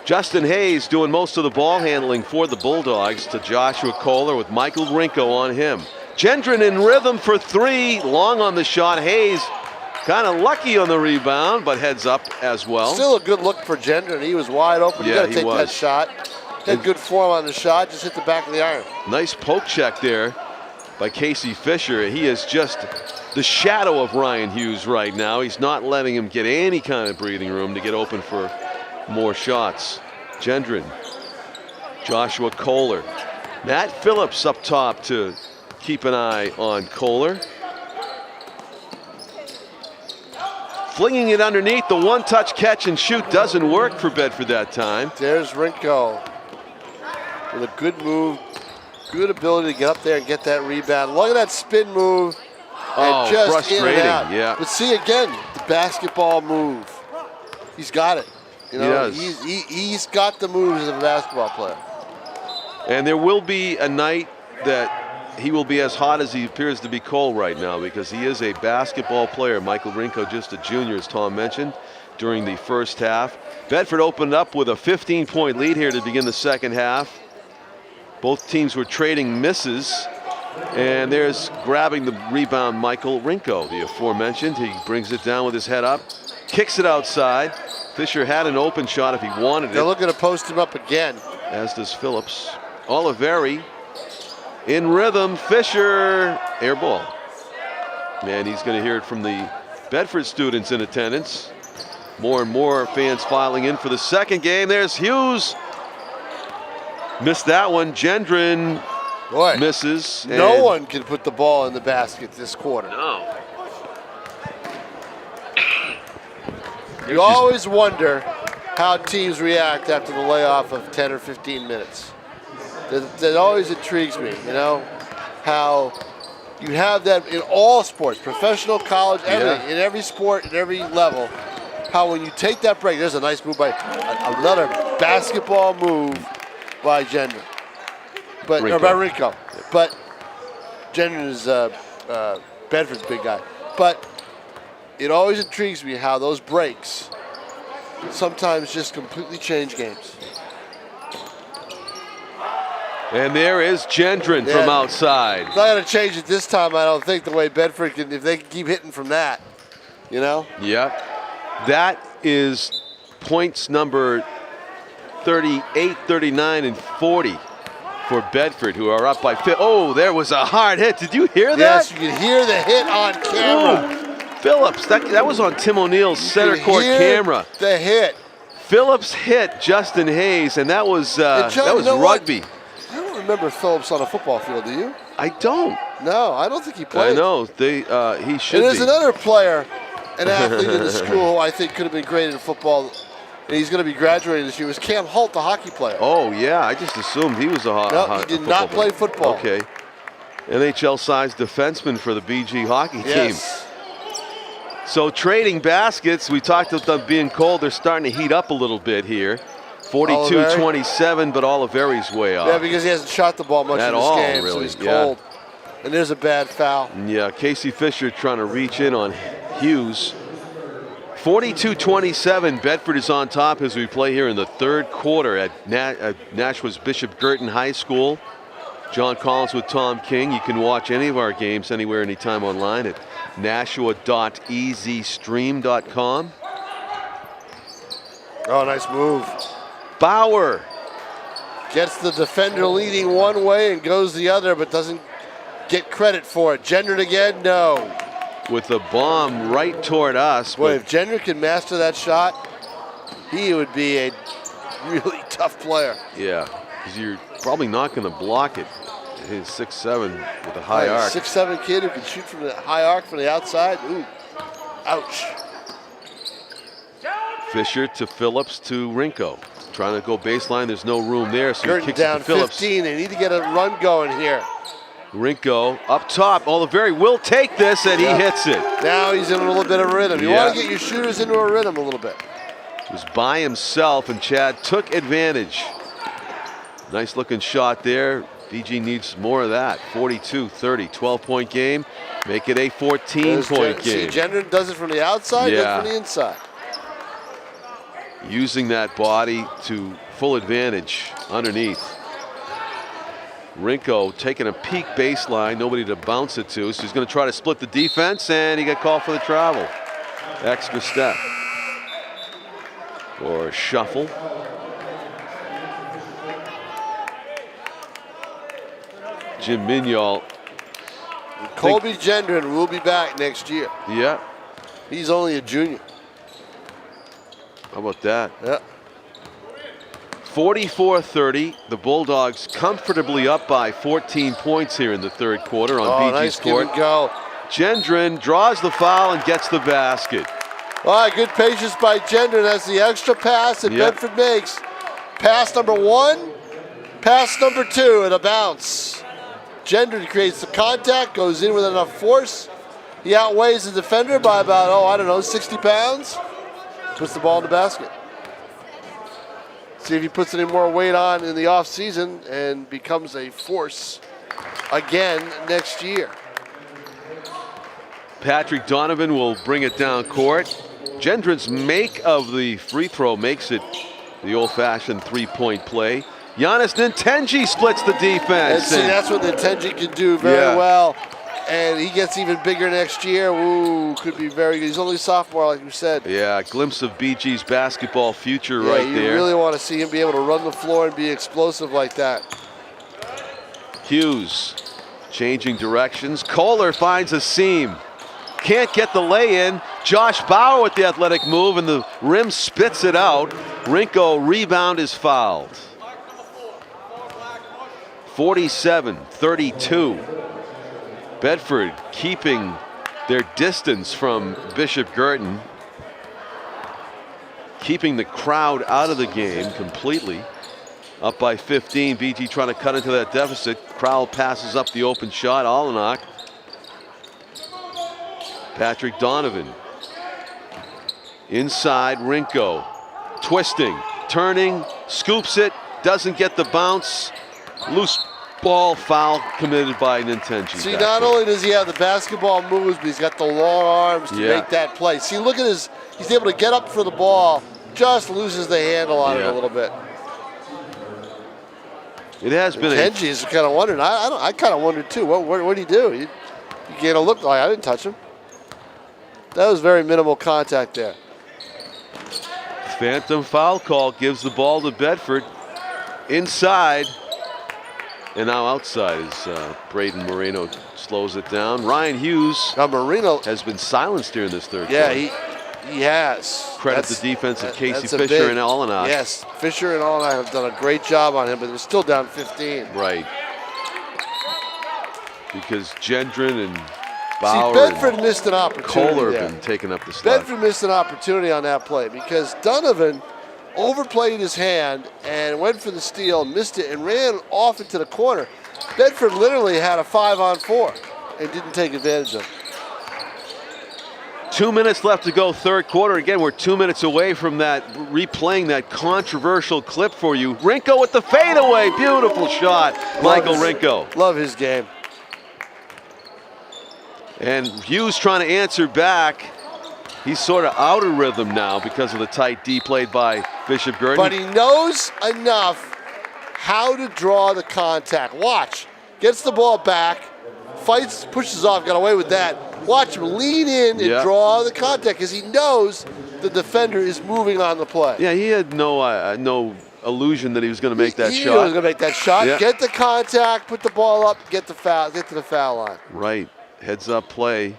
Justin Hayes doing most of the ball handling for the Bulldogs to Joshua Kohler with Michael Rinko on him. Gendron in rhythm for three, long on the shot. Hayes kind of lucky on the rebound, but heads up as well. Still a good look for Gendron. He was wide open. You Yeah, got to he take that was. shot. Had good form on the shot. Just hit the back of the iron. Nice poke check there by Casey Fisher. He is just the shadow of Ryan Hughes right now. He's not letting him get any kind of breathing room to get open for more shots. Gendron, Joshua Kohler. Nat Phillips up top to keep an eye on Kohler. Flinging it underneath, the one-touch catch and shoot doesn't work for Bedford that time. There's Rinko with a good move, good ability to get up there and get that rebound. Look at that spin move. And just frustrating, in and out. yeah. But see again, the basketball move. He's got it. You know, he does. He's got the moves as a basketball player. And there will be a night that he will be as hot as he appears to be cold right now, because he is a basketball player. Michael Rinko, just a junior, as Tom mentioned, during the first half. Bedford opened up with a 15-point lead here to begin the second half. Both teams were trading misses. And there's grabbing the rebound, Michael Rinko, the aforementioned. He brings it down with his head up, kicks it outside. Fisher had an open shot if he wanted it. They're looking to post him up again. As does Phillips. Oliveri in rhythm. Fisher, air ball. And he's going to hear it from the Bedford students in attendance. More and more fans filing in for the second game. There's Hughes. Missed that one. Gendron. Boy, misses. No one can put the ball in the basket this quarter. No. You always wonder how teams react after the layoff of 10 or 15 minutes. That always intrigues me, you know, how you have that in all sports, professional, college, everything, in every sport, at every level, how when you take that break, there's a nice move by, another basketball move by Gendron. But or by Rinko. But Gendron is Bedford's big guy. But it always intrigues me how those breaks sometimes just completely change games. And there is Gendron from outside. It's not going to change it this time, I don't think, the way Bedford can, if they can keep hitting from that, you know? Yep. That is points number 38, 39, and 40. For Bedford, who are up by 50. Oh, there was a hard hit. Did you hear that? Yes, you can hear the hit on camera. Ooh, Phillips, that was on Tim O'Neill's center court camera. The hit. Phillips hit Justin Hayes, and that was John, rugby. What? I don't remember Phillips on a football field. Do you? I don't. No, I don't think he played. I know. He should. And there's another player, an athlete in the school who I think could have been great in football. And he's going to be graduating this year. It was Cam Holt, the hockey player. Oh, yeah. I just assumed he was No, he did not play football. Okay. NHL-sized defenseman for the BG hockey team. So trading baskets, we talked about them being cold. They're starting to heat up a little bit here. 42-27, but Oliveri's way off. Yeah, because he hasn't shot the ball much in this game, really. so he's cold. And there's a bad foul. Yeah, Casey Fisher trying to reach in on Hughes. 42-27, Bedford is on top as we play here in the third quarter at Nashua's Bishop Guertin High School. John Collins with Tom King. You can watch any of our games anywhere, anytime online at nashua.easystream.com. Oh, nice move. Bauer gets the defender leading one way and goes the other, but doesn't get credit for it. Gendron again, no. With the bomb right toward us. Boy, if Gendron can master that shot, he would be a really tough player. Yeah, because you're probably not going to block it. He's 6'7" with a high arc. 6'7" kid who can shoot from the high arc from the outside. Ooh, ouch. Fisher to Phillips to Rinko. Trying to go baseline, there's no room there, so Guertin he kicks down it to Phillips. 15, they need to get a run going here. Rinko up top. Oliveri will take this, and he hits it. Now he's in a little bit of rhythm. You want to get your shooters into a rhythm a little bit. He was by himself, and Chad took advantage. Nice looking shot there. BG needs more of that. 42-30, 12-point game. Make it a 14-point game. See, Gendron does it from the outside, then from the inside. Using that body to full advantage underneath. Rinko taking a peek baseline, nobody to bounce it to, so he's going to try to split the defense, and he got called for the travel. Extra step. Or shuffle. Jim Mignol. Colby Gendron will be back next year. Yeah. He's only a junior. How about that? Yeah. 44-30. The Bulldogs comfortably up by 14 points here in the third quarter on BG's nice court. give and go. Gendron draws the foul and gets the basket. All right, good patience by Gendron. That's the extra pass that Bedford makes. Pass number 1, pass number 2, and a bounce. Gendron creates the contact, goes in with enough force. He outweighs the defender by about, 60 pounds. Puts the ball in the basket. See if he puts any more weight on in the offseason and becomes a force again next year. Patrick Donovan will bring it down court. Gendron's make of the free throw makes it the old-fashioned three-point play. Giannis Nintenji splits the defense. And see, that's what Nintenji can do very well. And he gets even bigger next year. Ooh, could be very good. He's only a sophomore, like you said. Yeah, a glimpse of BG's basketball future right there. You really want to see him be able to run the floor and be explosive like that. Hughes changing directions. Kohler finds a seam. Can't get the lay-in. Josh Bauer with the athletic move, and the rim spits it out. Rinko rebound is fouled. 47-32. Bedford keeping their distance from Bishop Guertin, keeping the crowd out of the game completely. Up by 15, BG trying to cut into that deficit. Crowd passes up the open shot, Alanak. Patrick Donovan. Inside, Rinko. Twisting, turning, scoops it, doesn't get the bounce. Loose ball, foul committed by Nintenji. See, not only does he have the basketball moves, but he's got the long arms to make that play. See, look at he's able to get up for the ball, just loses the handle on it a little bit. It has been Nintenji is kind of wondering. I kind of wondered too. What did he do? You get a look like I didn't touch him. That was very minimal contact there. Phantom foul call gives the ball to Bedford. Inside. And now outside is Braden Moreno slows it down. Ryan Hughes Moreno has been silenced here in this third quarter. He has. Credit the defense of Casey Fisher and Alanak. Yes, Fisher and Alanak have done a great job on him, but they're still down 15. Right. Because Gendron and Bauer Bedford missed an opportunity. Kohler have been taking up the slack. Bedford missed an opportunity on that play because Donovan overplayed his hand and went for the steal, missed it, and ran off into the corner. Bedford literally had a 5-on-4 and didn't take advantage of it. 2 minutes left to go, third quarter. Again, we're 2 minutes away from that, replaying that controversial clip for you. Rinko with the fadeaway, beautiful shot. Michael Rinko. Love his game. And Hughes trying to answer back. He's sort of out of rhythm now because of the tight D played by Bishop Guertin. But he knows enough how to draw the contact. Watch. Gets the ball back, fights, pushes off, got away with that. Watch him lean in and draw the contact because he knows the defender is moving on the play. Yeah, he had no illusion that he was going to make that shot. He was going to make that shot, get the contact, put the ball up, get to the foul line. Right. Heads up play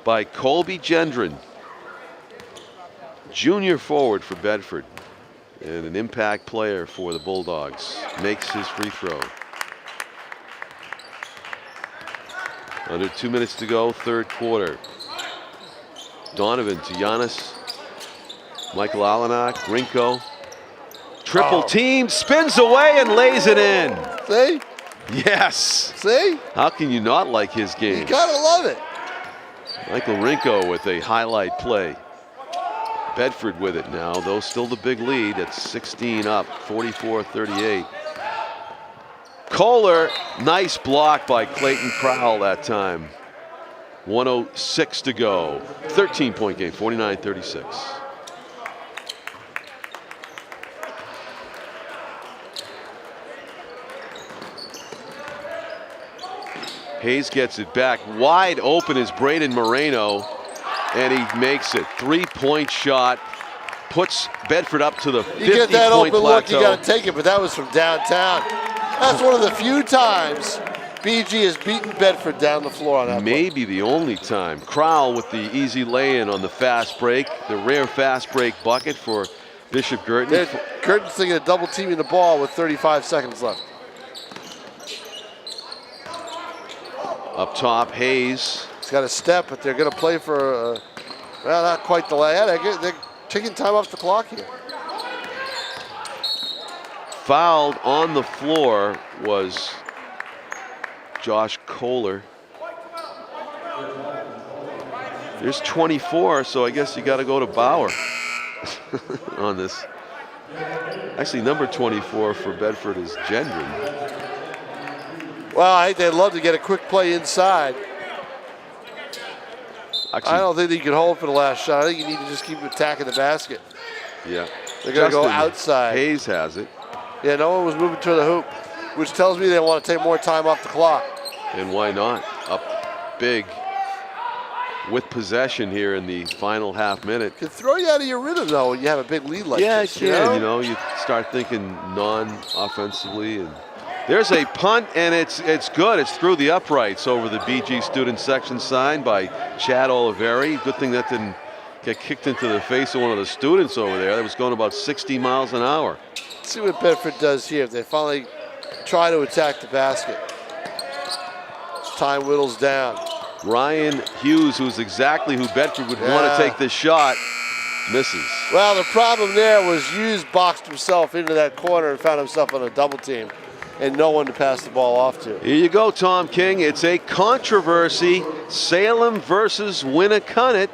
by Colby Gendron, junior forward for Bedford, and an impact player for the Bulldogs. Makes his free throw. Under 2 minutes to go, third quarter. Donovan to Giannis. Michael Alanak, Rinko. Triple team, spins away and lays it in. See? Yes. See? How can you not like his game? You gotta love it. Michael Rinko with a highlight play. Bedford with it now, though still the big lead at 16 up, 44-38. Kohler, nice block by Clayton Crowell that time. 1:06 to go. 13-point game, 49-36. Hayes gets it back. Wide open is Braden Moreno, and he makes it. Three-point shot. Puts Bedford up to the 50-point plateau. You get that open look, you got to take it, but that was from downtown. That's one of the few times BG has beaten Bedford down the floor on that Maybe the only time. Crowell with the easy lay-in on the fast break, the rare fast break bucket for Bishop Guertin. Guertin's thinking of double teaming the ball with 35 seconds left. Up top, Hayes. He's got a step, but they're going to play for, well, not quite the last. They're taking time off the clock here. Fouled on the floor was Josh Kohler. There's 24, so I guess you got to go to Bauer on this. Actually, number 24 for Bedford is Gendron. Well, I think they'd love to get a quick play inside. Actually, I don't think you can hold for the last shot. I think you need to just keep attacking the basket. yeah. They're going to go Justin outside. Hayes has it. Yeah, no one was moving to the hoop, which tells me they want to take more time off the clock. And why not? Up big with possession here in the final half minute. It can throw you out of your rhythm, though, when you have a big lead like Yeah, this. it can. You know, you start thinking non-offensively. And there's a punt, and it's good. It's through the uprights over the BG student section sign by Chad Oliveri. Good thing that didn't get kicked into the face of one of the students over there. That was going about 60 miles an hour. Let's see what Bedford does here. If they finally try to attack the basket. As time whittles down. Ryan Hughes, who's exactly who Bedford would want to take this shot, misses. Well, the problem there was Hughes boxed himself into that corner and found himself on a double team and no one to pass the ball off to. Here you go, Tom King. It's a controversy. Salem versus Winnicott.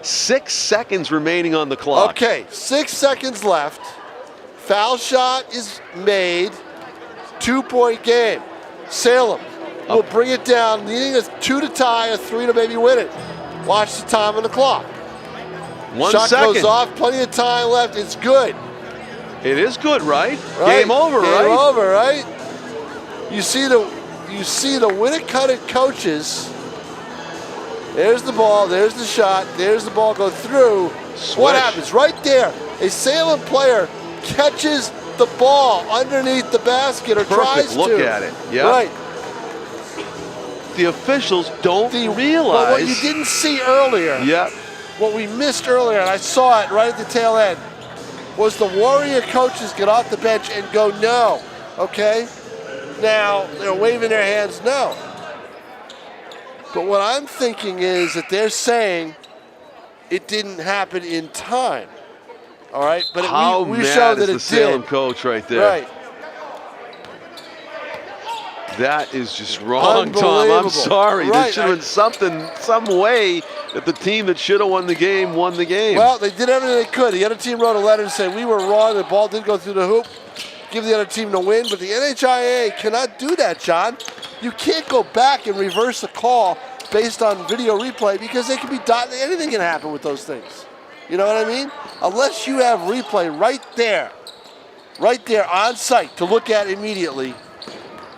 6 seconds remaining on the clock. Okay, 6 seconds left. Foul shot is made. 2-point game. Salem will bring it down, needing a 2 to tie, a 3 to maybe win it. Watch the time on the clock. 1 Shot second. goes off, plenty of time left. It's good. It is good, right? Right? Game over, Game right? Game over, right? You see the Winnicott coaches. There's the ball, there's the shot, there's the ball go through. Switch. What happens? Right there, a Salem player catches the ball underneath the basket or tries to. Look at it. Yeah. Right. The officials don't realize. But what you didn't see earlier, yeah, what we missed earlier, and I saw it right at the tail end, was the Warrior coaches get off the bench and go, no, okay? Now, they're waving their hands, no. But what I'm thinking is that they're saying it didn't happen in time, all right? But how we mad showed that is it the Salem did. coach right there? Right. That is just wrong, Tom. I'm sorry. Right. There should have been something, some way that the team that should have won the game won the game. Well, they did everything they could. The other team wrote a letter and said, we were wrong, the ball did go through the hoop. Give the other team the win, but the NHIAA cannot do that, John. You can't go back and reverse a call based on video replay because they can be anything can happen with those things. You know what I mean? Unless you have replay right there on site to look at immediately,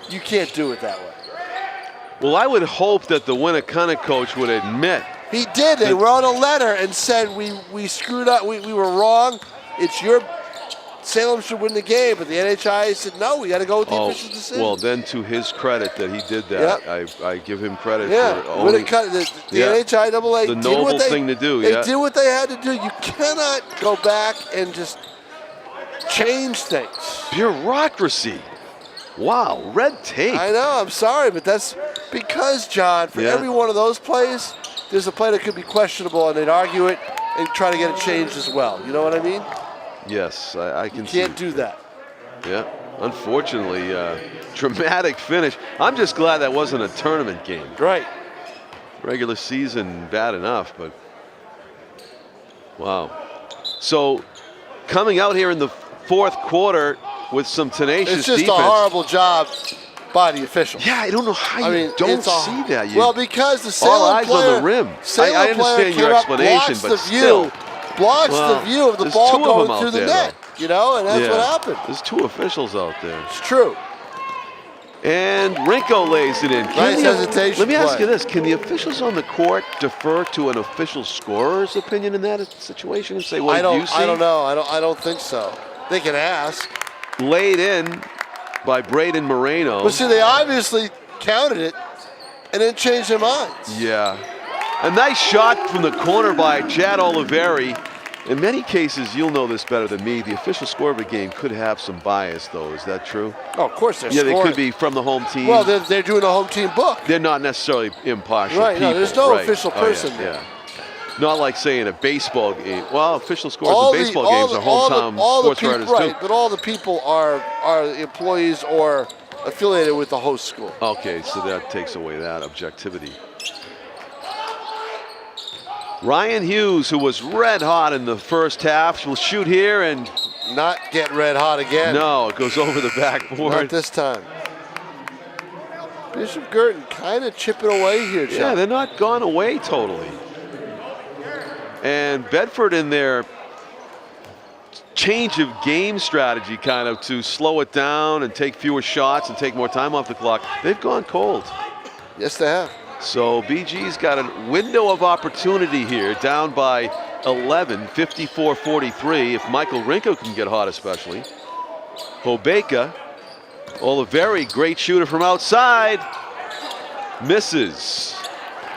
you can't do it that way. Well, I would hope that the Winnicott coach would admit. He did. They wrote a letter and said we screwed up. We were wrong. It's your Salem should win the game, but the NHIAA said no. We got to go with the official decision. Well, then to his credit that he did that, yep. I give him credit for owning the NHIAA the did noble what thing to do. They did what they had to do. You cannot go back and just change things. Bureaucracy. Wow, red tape. I know, I'm sorry, but that's because, John, for every one of those plays, there's a play that could be questionable, and they'd argue it and try to get it changed as well. You know what I mean? Yes, I can see. You can't do that. Yeah, unfortunately, dramatic finish. I'm just glad that wasn't a tournament game. Right. Regular season, bad enough, but wow. So, coming out here in the fourth quarter with some tenacious defense. It's just a horrible job by the officials. Yeah, I don't know how you don't see that. Well, because the Salem all eyes player, on the rim. I understand your explanation, but still. Blocks the view of the ball going through the net, you know, and that's what happened. There's two officials out there. It's true. And Rinko lays it in. Nice hesitation. Let me ask you this. Can the officials on the court defer to an official scorer's opinion in that situation and say, what do you see? I don't know. I don't think so. They can ask. Laid in by Braden Moreno. But see, they obviously counted it and then changed their minds. Yeah. A nice shot from the corner by Chad Oliveri. In many cases, you'll know this better than me, the official score of a game could have some bias, though. Is that true? Oh, of course they're Yeah, scoring. they could be from the home team. Well, they're doing a home team book. They're not necessarily impartial Right, people. no, there's no right. official person Oh, yeah, there. yeah. Not like saying a baseball game. Well, official scores in baseball games are hometown sports writers right, too. but all the people are employees or affiliated with the host school. Okay, so that takes away that objectivity. Ryan Hughes, who was red hot in the first half, will shoot here and not get red hot again. No, it goes over the backboard. Not this time. Bishop Guertin kind of chipping away here, John. Yeah, they're not gone away totally. And Bedford in their change of game strategy kind of to slow it down and take fewer shots and take more time off the clock, they've gone cold. Yes, they have. So BG's got a window of opportunity here, down by 11, 54-43, if Michael Rinko can get hot especially. Hobeka, a very great shooter from outside, misses.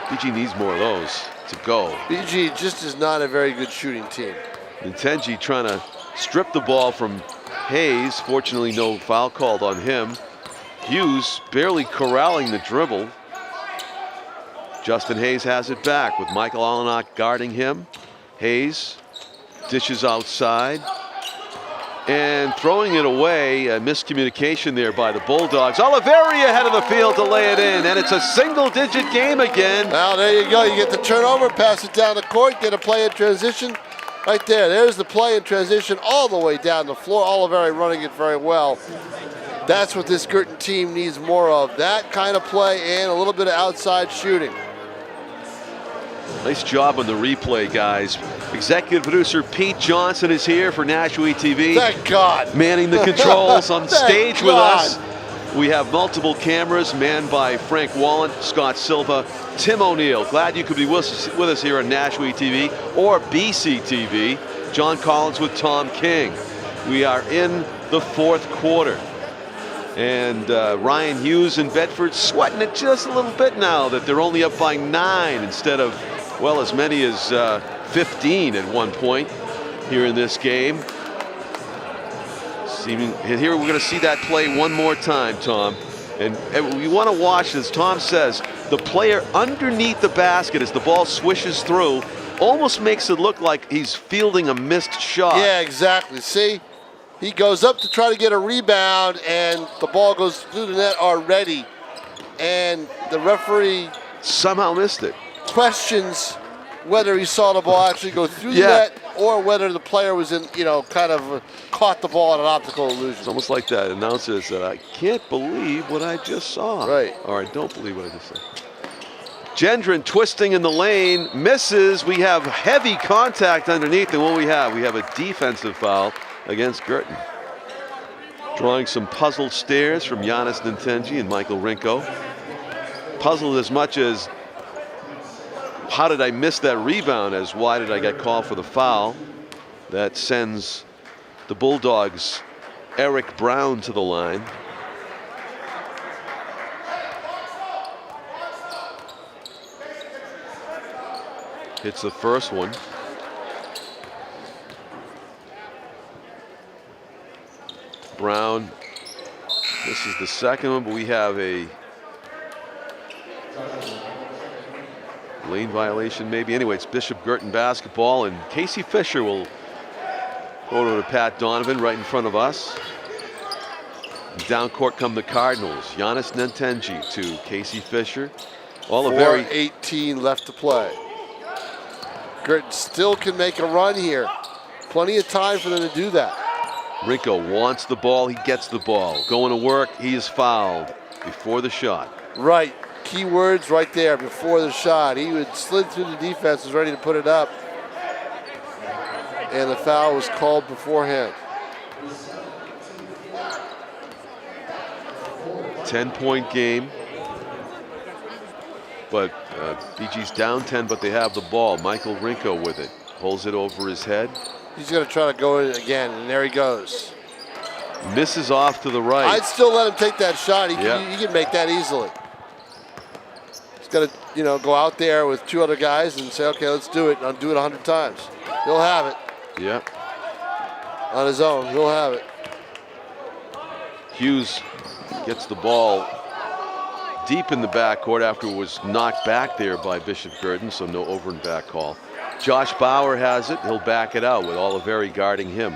BG needs more of those to go. BG just is not a very good shooting team. Ntenji trying to strip the ball from Hayes. Fortunately, no foul called on him. Hughes barely corralling the dribble. Justin Hayes has it back with Michael Olenak guarding him. Hayes dishes outside and throwing it away. A miscommunication there by the Bulldogs. Oliveri ahead of the field to lay it in, and it's a single-digit game again. Well, there you go. You get the turnover, pass it down the court, get a play in transition. Right there. There's the play in transition all the way down the floor. Oliveri running it very well. That's what this Guertin team needs more of. That kind of play and a little bit of outside shooting. Nice job on the replay, guys. Executive producer Pete Johnson is here for NHIAA TV. Thank God. Manning the controls on stage with God. us. We have multiple cameras manned by Frank Wallen, Scott Silva, Tim O'Neill. Glad you could be with us here on NHIAA TV or BCTV. John Collins with Tom King. We are in the fourth quarter. And Ryan Hughes and Bedford sweating it just a little bit now that they're only up by 9 instead of, well, as many as 15 at one point here in this game. And here we're going to see that play one more time, Tom. And we want to watch, as Tom says, the player underneath the basket as the ball swishes through almost makes it look like he's fielding a missed shot. Yeah, exactly. See? He goes up to try to get a rebound, and the ball goes through the net already. And the referee somehow missed it. Questions whether he saw the ball actually go through the net or whether the player was in, kind of caught the ball in an optical illusion. It's almost like that announcer said, I can't believe what I just saw. Right. Or I don't believe what I just saw. Gendron twisting in the lane, misses. We have heavy contact underneath, and what we have a defensive foul against Guertin. Drawing some puzzled stares from Giannis Ntenji and Michael Rinko. Puzzled as much as, how did I miss that rebound, as why did I get called for the foul? That sends the Bulldogs' Eric Brown to the line. Hits the first one. Brown, this is the second one, but we have a lane violation maybe. Anyway, it's Bishop Guertin basketball, and Casey Fisher will throw it to Pat Donovan right in front of us. Down court come the Cardinals. Giannis Ntenji to Casey Fisher. Oliveri. 4:18 left to play. Guertin still can make a run here. Plenty of time for them to do that. Rinko wants the ball, he gets the ball. Going to work, he is fouled before the shot. Right, key words right there, before the shot. He would slid through the defense, was ready to put it up. And the foul was called beforehand. 10-point game. But BG's down 10, but they have the ball. Michael Rinko with it. Holds it over his head. He's going to try to go in again, and there he goes. Misses off to the right. I'd still let him take that shot. He can make that easily. He's got to, go out there with two other guys and say, okay, let's do it. And I'll do it 100 times. He'll have it. Yep. On his own, he'll have it. Hughes gets the ball deep in the backcourt after it was knocked back there by Bishop Guertin, so no over and back call. Josh Bauer has it. He'll back it out with Oliveri guarding him.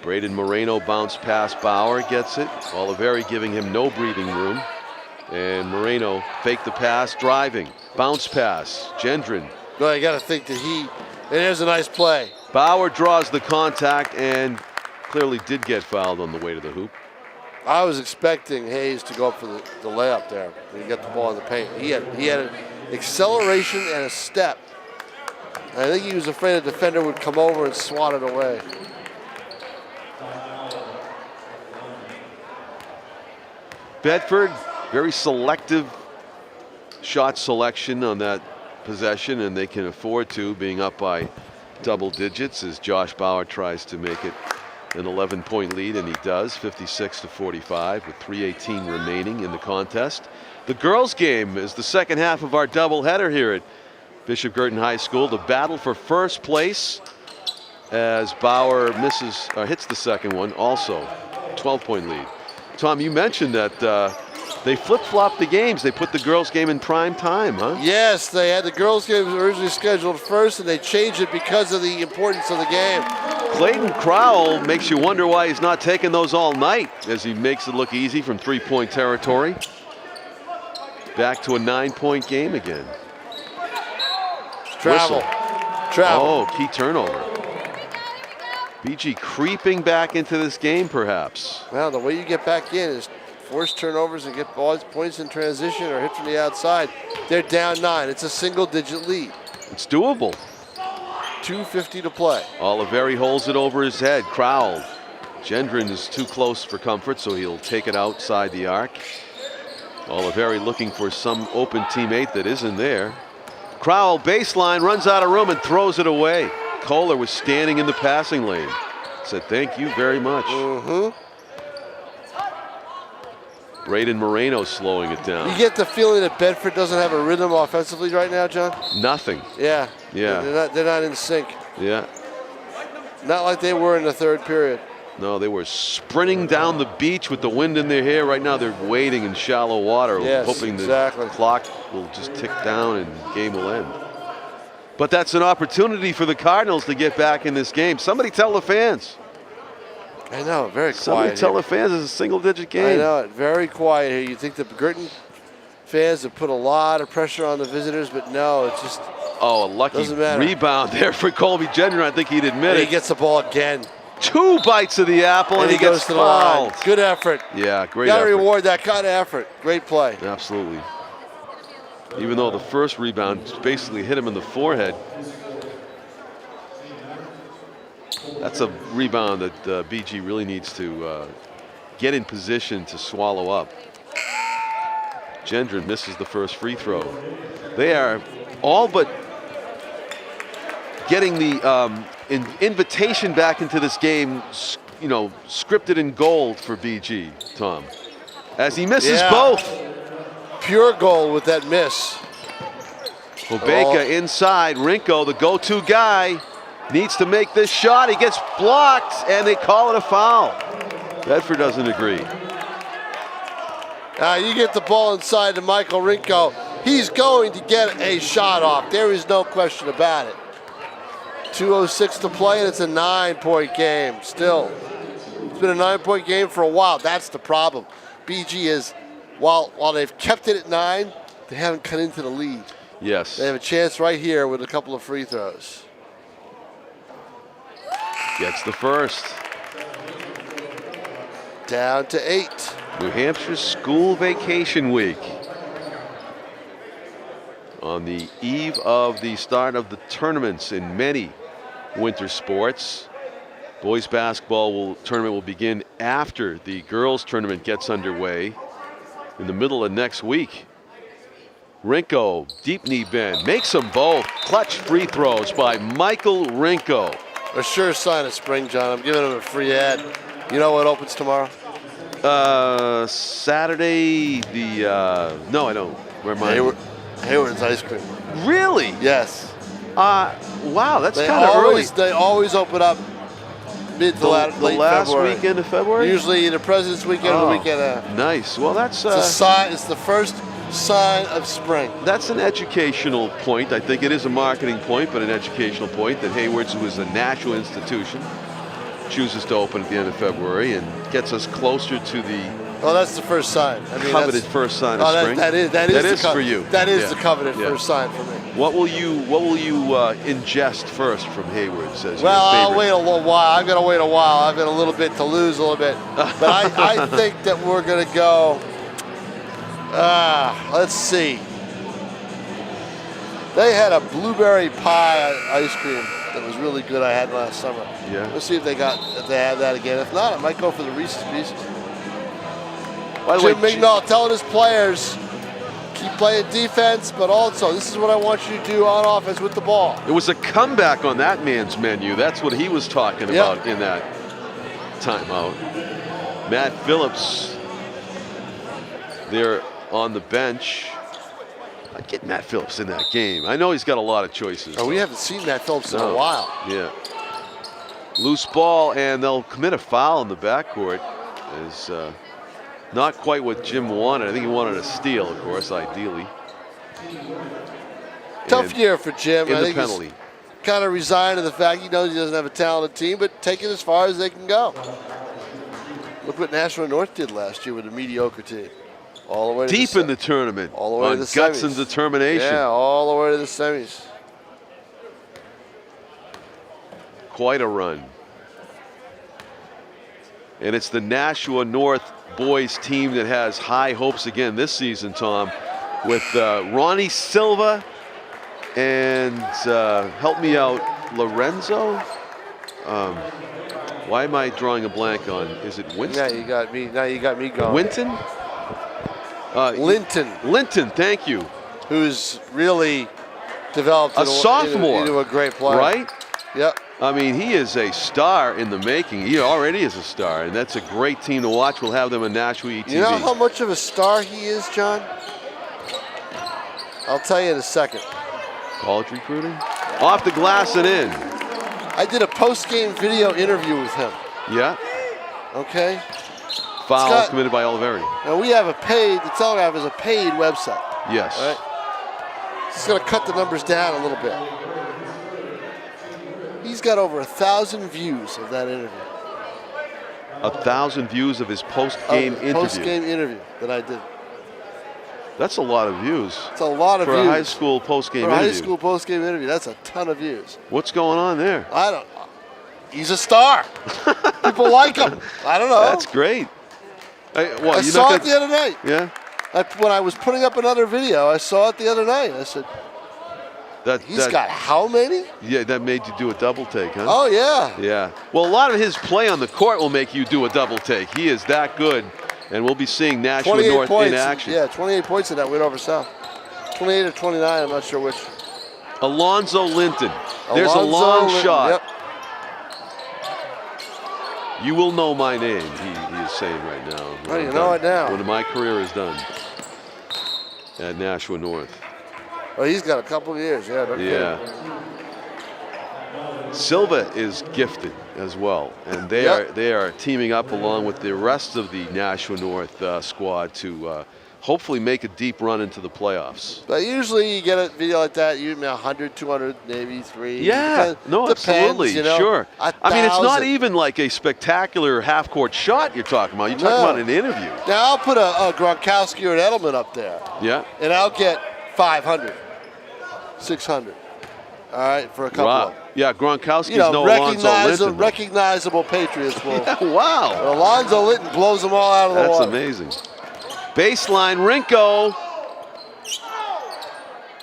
Braden Moreno bounced past Bauer, gets it. Oliveri giving him no breathing room. And Moreno faked the pass, driving. Bounce pass. Gendron. Well, you got to think that and there's a nice play. Bauer draws the contact and clearly did get fouled on the way to the hoop. I was expecting Hayes to go up for the layup there. He got the ball in the paint. He had an acceleration and a step. I think he was afraid a defender would come over and swat it away. Bedford, very selective shot selection on that possession, and they can afford to, being up by double digits as Josh Bauer tries to make it an 11-point lead, and he does, 56-45 with 3:18 remaining in the contest. The girls' game is the second half of our doubleheader here at Bishop Guertin High School. The battle for first place as Bauer hits the second one, also 12-point lead. Tom, you mentioned that they flip-flopped the games. They put the girls' game in prime time, huh? Yes, they had the girls' game originally scheduled first, and they changed it because of the importance of the game. Clayton Crowell makes you wonder why he's not taking those all night, as he makes it look easy from three-point territory. Back to a 9-point game again. Travel. Oh, key turnover. BG creeping back into this game, perhaps. Well, the way you get back in is force turnovers and get points in transition or hit from the outside. They're down 9. It's a single-digit lead. It's doable. 2:50 to play. Oliveri holds it over his head. Crowell. Gendron is too close for comfort, so he'll take it outside the arc. Oliveri looking for some open teammate that isn't there. Crowell baseline, runs out of room and throws it away. Kohler was standing in the passing lane. Said thank you very much. Braden Moreno slowing it down. You get the feeling that Bedford doesn't have a rhythm offensively right now, John? Nothing. Yeah. Yeah. They're not in sync. Yeah. Not like they were in the third period. No, they were sprinting down the beach with the wind in their hair. Right now they're wading in shallow water, yes, hoping exactly. the clock will just tick down and the game will end. But that's an opportunity for the Cardinals to get back in this game. Somebody tell the fans. I know, very quiet. Somebody tell the fans it's a single-digit game. I know it, very quiet here. You think the Guertin fans have put a lot of pressure on the visitors, but no, it's just a lucky rebound there for Colby Gendron. I think he'd admit it. He gets the ball again. 2 bites of the apple and he goes gets to the fouled. line. Good effort. Yeah, great Got to effort. reward that kind of effort. Great play. Absolutely. Even though the first rebound basically hit him in the forehead. That's a rebound that BG really needs to get in position to swallow up. Gendron misses the first free throw. They are all but getting the invitation back into this game, scripted in gold for BG, Tom. As he misses both. Pure goal with that miss. Obeka inside. Rinko, the go-to guy, needs to make this shot. He gets blocked, and they call it a foul. Bedford doesn't agree. You get the ball inside to Michael Rinko. He's going to get a shot off. There is no question about it. 2:06 to play, and it's a 9-point game still. It's been a 9-point game for a while. That's the problem. BG is, while they've kept it at 9, they haven't cut into the lead. Yes. They have a chance right here with a couple of free throws. Gets the first. Down to 8. New Hampshire school vacation week. On the eve of the start of the tournaments in many winter sports. Boys basketball tournament will begin after the girls tournament gets underway in the middle of next week. Rinko, deep knee bend, makes them both. Clutch free throws by Michael Rinko. A sure sign of spring, John. I'm giving him a free ad. You know what opens tomorrow? Saturday, no, I don't. Where am I? Hayward's Ice Cream. Really? Yes. Wow, that's They kind of early. They always open up mid to The late last February. weekend of February? Usually either President's Weekend or the weekend after. Nice. Well, that's It's a sign. It's the first sign of spring. that's an educational point. I think it is a marketing point, but an educational point that Hayward's, who is a national institution, chooses to open at the end of February and gets us closer to the Oh, that's the first sign. I mean, coveted first sign of oh, spring. that is for you. That is Yeah. the coveted Yeah. first sign for me. What will you ingest first from Hayward's as Well, your I'll favorite? wait a little while. I'm going to wait a while. I've got a little bit to lose, a little bit. But I think that we're going to go, let's see. They had a blueberry pie ice cream that was really good I had last summer. Yeah. Let's see if they have that again. If not, I might go for the Reese's Pieces. By the way, Jim Mignol telling his players, keep playing defense, but also this is what I want you to do on offense with the ball. it was a comeback on that man's menu. That's what he was talking about in that timeout. Matt Phillips there on the bench. I'd get Matt Phillips in that game. I know he's got a lot of choices. Oh, we haven't seen Matt Phillips in No. a while. Yeah. Loose ball, and they'll commit a foul in the backcourt. Is not quite what Jim wanted. I think he wanted a steal, of course, ideally. Tough And year for Jim. in I the think penalty. he's kind of resigned to the fact he knows he doesn't have a talented team, but take it as far as they can go. Look what National North did last year with a mediocre team. All the way to Deep in the tournament all the way on to the guts semis. and determination. Yeah, all the way to the semis. Quite a run. And it's the Nashua North boys team that has high hopes again this season, Tom, with Ronnie Silva and help me out, Lorenzo. Why am I drawing a blank on? Is it Winston? Yeah, you got me. Now you got me going. Winton? Linton, Linton, thank you. who's really developed A sophomore, into a great player. Right? Yep. I mean, he is a star in the making. He already is a star, and that's a great team to watch. We'll have them in Nashua ETV. You know how much of a star he is, John? I'll tell you in a second. College recruiting? Off the glass and in. I did a post-game video interview with him. Yeah. Okay. Foul Scott- committed by Oliveri. Now we have a paid. The Telegraph is a paid website. Yes. All right. It's going to cut the numbers down a little bit. He's got over 1,000 views of that interview. 1,000 views of his post-game interview. Post-game interview that I did. That's a lot of views. It's a lot of for views. a high school post-game For a interview. high school post-game interview, that's a ton of views. What's going on there? I don't know. He's a star. People like him. I don't know. That's great. I saw it the other night. Yeah. When I was putting up another video, I saw it the other night. I said, he's got how many? Yeah, that made you do a double take, huh? Oh, yeah. Yeah. Well, a lot of his play on the court will make you do a double take. He is that good, and we'll be seeing Nashua 28 North points. in action. Yeah, 28 points in that win over South. 28 or 29, I'm not sure which. Alonzo Linton. There's a Alonzo long Linton, shot. Yep. You will know my name, he is saying right now. Oh, you know it now. When my career is done at Nashua North. Oh, he's got a couple of years. Yeah. no kidding. Yeah. Silva is gifted as well, and they Yep. are teaming up along with the rest of the Nashua North squad to hopefully make a deep run into the playoffs. But usually you get a video like that, you 100, 200, maybe 3. Yeah, no, absolutely, you know, sure. I mean, it's not 1,000. even like a spectacular half-court shot you're talking about. You're talking No. about an interview. Now I'll put a Gronkowski or an Edelman up there, Yeah. and I'll get 500, 600. All right, for a couple Wow. of them. Yeah, Gronkowski's You know, no Alonzo Linton. recognizable Patriots will. Yeah, wow. Alonzo Linton blows them all out of the That's water. amazing. Baseline, Rinko.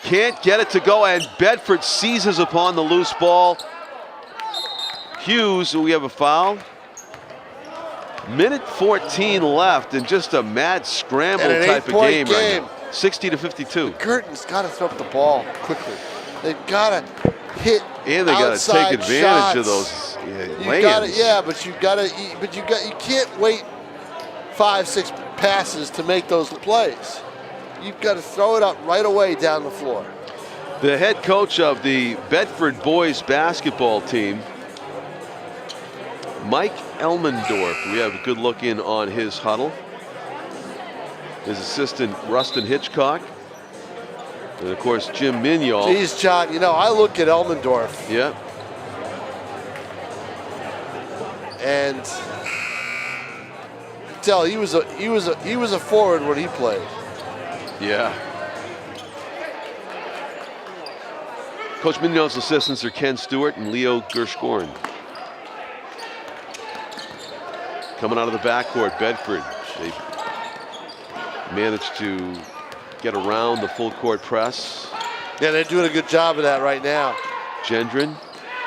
Can't get it to go, and Bedford seizes upon the loose ball. Hughes, we have a foul. Minute 14 left, and just a mad scramble And an type of 8-point game right game. now. 60 to 52. Guertin's got to throw up the ball quickly. They've got to hit And they got to outside take advantage shots. of those You got to, lay-ins. yeah, but you can't wait 5, 6 passes to make those plays. You've got to throw it up right away down the floor. The head coach of the Bedford boys basketball team, Mike Elmendorf. We have a good look in on his huddle. His assistant, Rustin Hitchcock. And of course, Jim Mignol. Geez, John, you know, I look at Elmendorf. Yeah. And tell he was a forward when he played. Yeah. Coach Mignol's assistants are Ken Stewart and Leo Gershkorn. Coming out of the backcourt, Bedford. They managed to get around the full court press. Yeah, they're doing a good job of that right now. Gendron.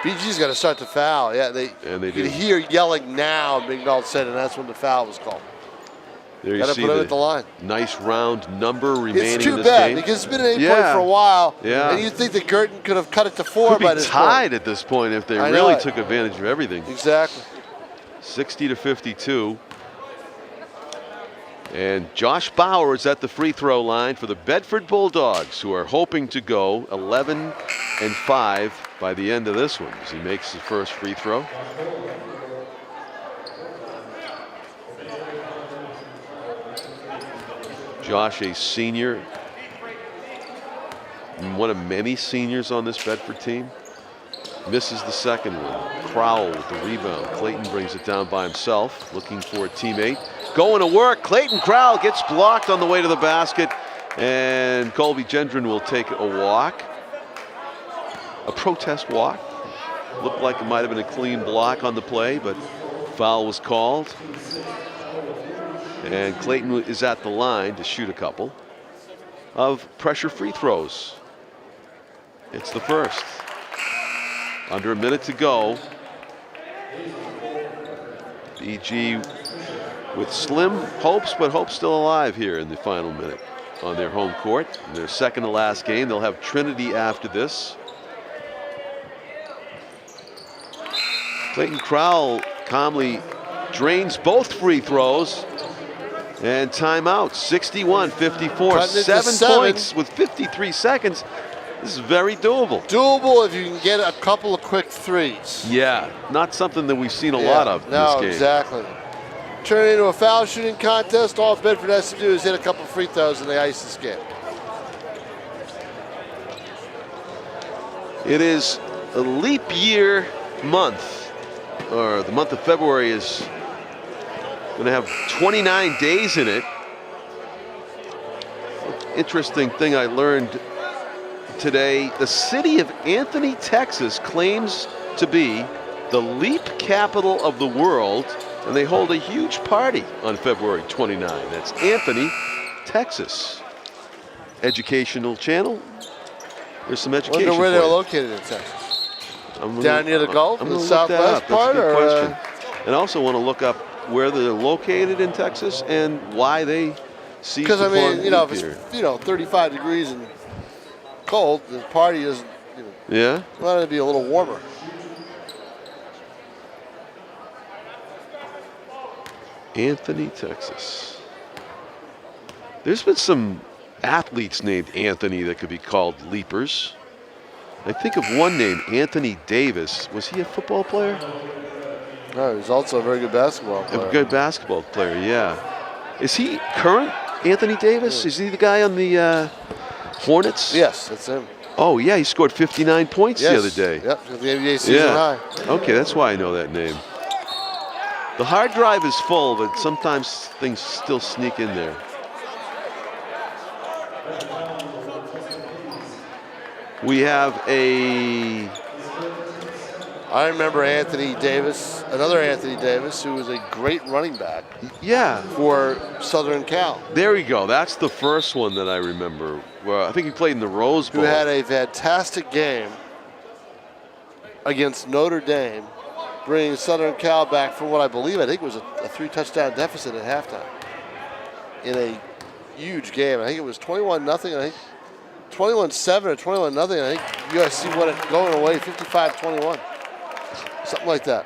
BG's got to start to foul. Yeah, they do. could hear yelling now, Mignol said, and that's when the foul was called. There you Got to see put him at the line. nice round number remaining It's too in this bad game. because it's been an 8-point for a while. Yeah. And you'd think that Guertin could have cut it to 4 Could by be this tied point. at this point if they I know really it. took advantage of everything. Exactly. 60-52. And Josh Bauer is at the free throw line for the Bedford Bulldogs, who are hoping to go 11-5 by the end of this one as he makes the first free throw. Josh, a senior, one of many seniors on this Bedford team. Misses the second one. Crowell with the rebound. Clayton brings it down by himself, looking for a teammate. Going to work. Clayton Crowell gets blocked on the way to the basket, and Colby Gendron will take a walk. A protest walk. Looked like it might have been a clean block on the play, but foul was called. And Clayton is at the line to shoot a couple of pressure free throws. It's the first. Under a minute to go. BG with slim hopes, but hope still alive here in the final minute on their home court. In their second to last game, they'll have Trinity after this. Clayton Crowell calmly drains both free throws. And timeout, 61-54, 7 points with 53 seconds. This is very doable. Doable if you can get a couple of quick threes. Yeah, not something that we've seen a lot of in this game. Exactly. Turn it into a foul shooting contest. All Bedford has to do is hit a couple of free throws and they ice this game. It is a leap year month, or the month of February is going to have 29 days in it. Interesting thing I learned today, the city of Anthony, Texas claims to be the leap capital of the world, and they hold a huge party on February 29. That's Anthony, Texas. Educational channel. There's some education. Wonder where for they're you. located in Texas. I'm Down near the Gulf, I'm in the gonna look that southwest up. part, That's a good or question. And I also want to look up where they're located in Texas and why they see. because I mean, you know, if here. it's 35 degrees and cold, the party isn't. Yeah. Want it to be a little warmer. Anthony, Texas. There's been some athletes named Anthony that could be called leapers. I think of one named Anthony Davis. Was he a football player? No, he's also a very good basketball player. A good basketball player, yeah. Is he current, Anthony Davis? Is he the guy on the Hornets? Yes, that's him. Oh, yeah, he scored 59 points the other day. Yep, the NBA season high. Okay, that's why I know that name. The hard drive is full, but sometimes things still sneak in there. We have a... I remember Anthony Davis, another Anthony Davis, who was a great running back. Yeah. For Southern Cal. There we go. That's the first one that I remember. Well, I think he played in the Rose Bowl. Who had a fantastic game against Notre Dame, bringing Southern Cal back from what I think was a 3-touchdown deficit at halftime in a huge game. I think it was 21-0. I think 21-7 or 21-0. I think USC won it going away 55-21. Something like that.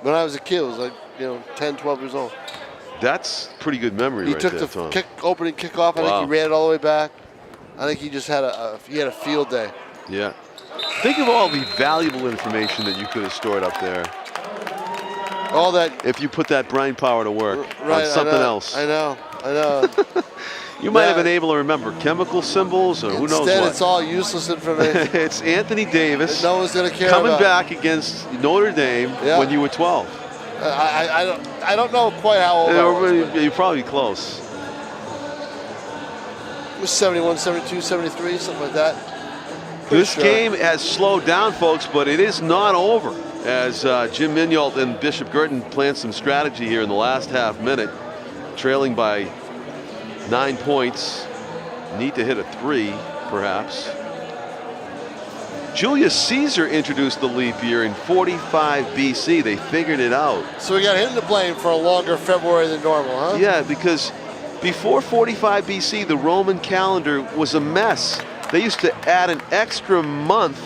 When I was a kid, it was like 10, 12 years old. That's pretty good memory. He right took there, the Tom. opening kickoff. I think he ran it all the way back. I think he just had he had a field day. Yeah. Think of all the valuable information that you could have stored up there. All that. If you put that brain power to work Right, on something else. I know. You might have been able to remember chemical symbols or who knows what. Instead, it's all useless information. It's Anthony Davis no one's going to care coming about. Back against Notre Dame when you were 12. I don't know quite how old I was. You're probably close. It was 71, 72, 73, something like that. This game has slowed down, folks, but it is not over. As Jim Mignalt and Bishop Guertin plan some strategy here in the last half minute, trailing by 9 points. Need to hit a 3, perhaps. Julius Caesar introduced the leap year in 45 BC. They figured it out. So we got him to blame for a longer February than normal, huh? Yeah, because before 45 BC, the Roman calendar was a mess. They used to add an extra month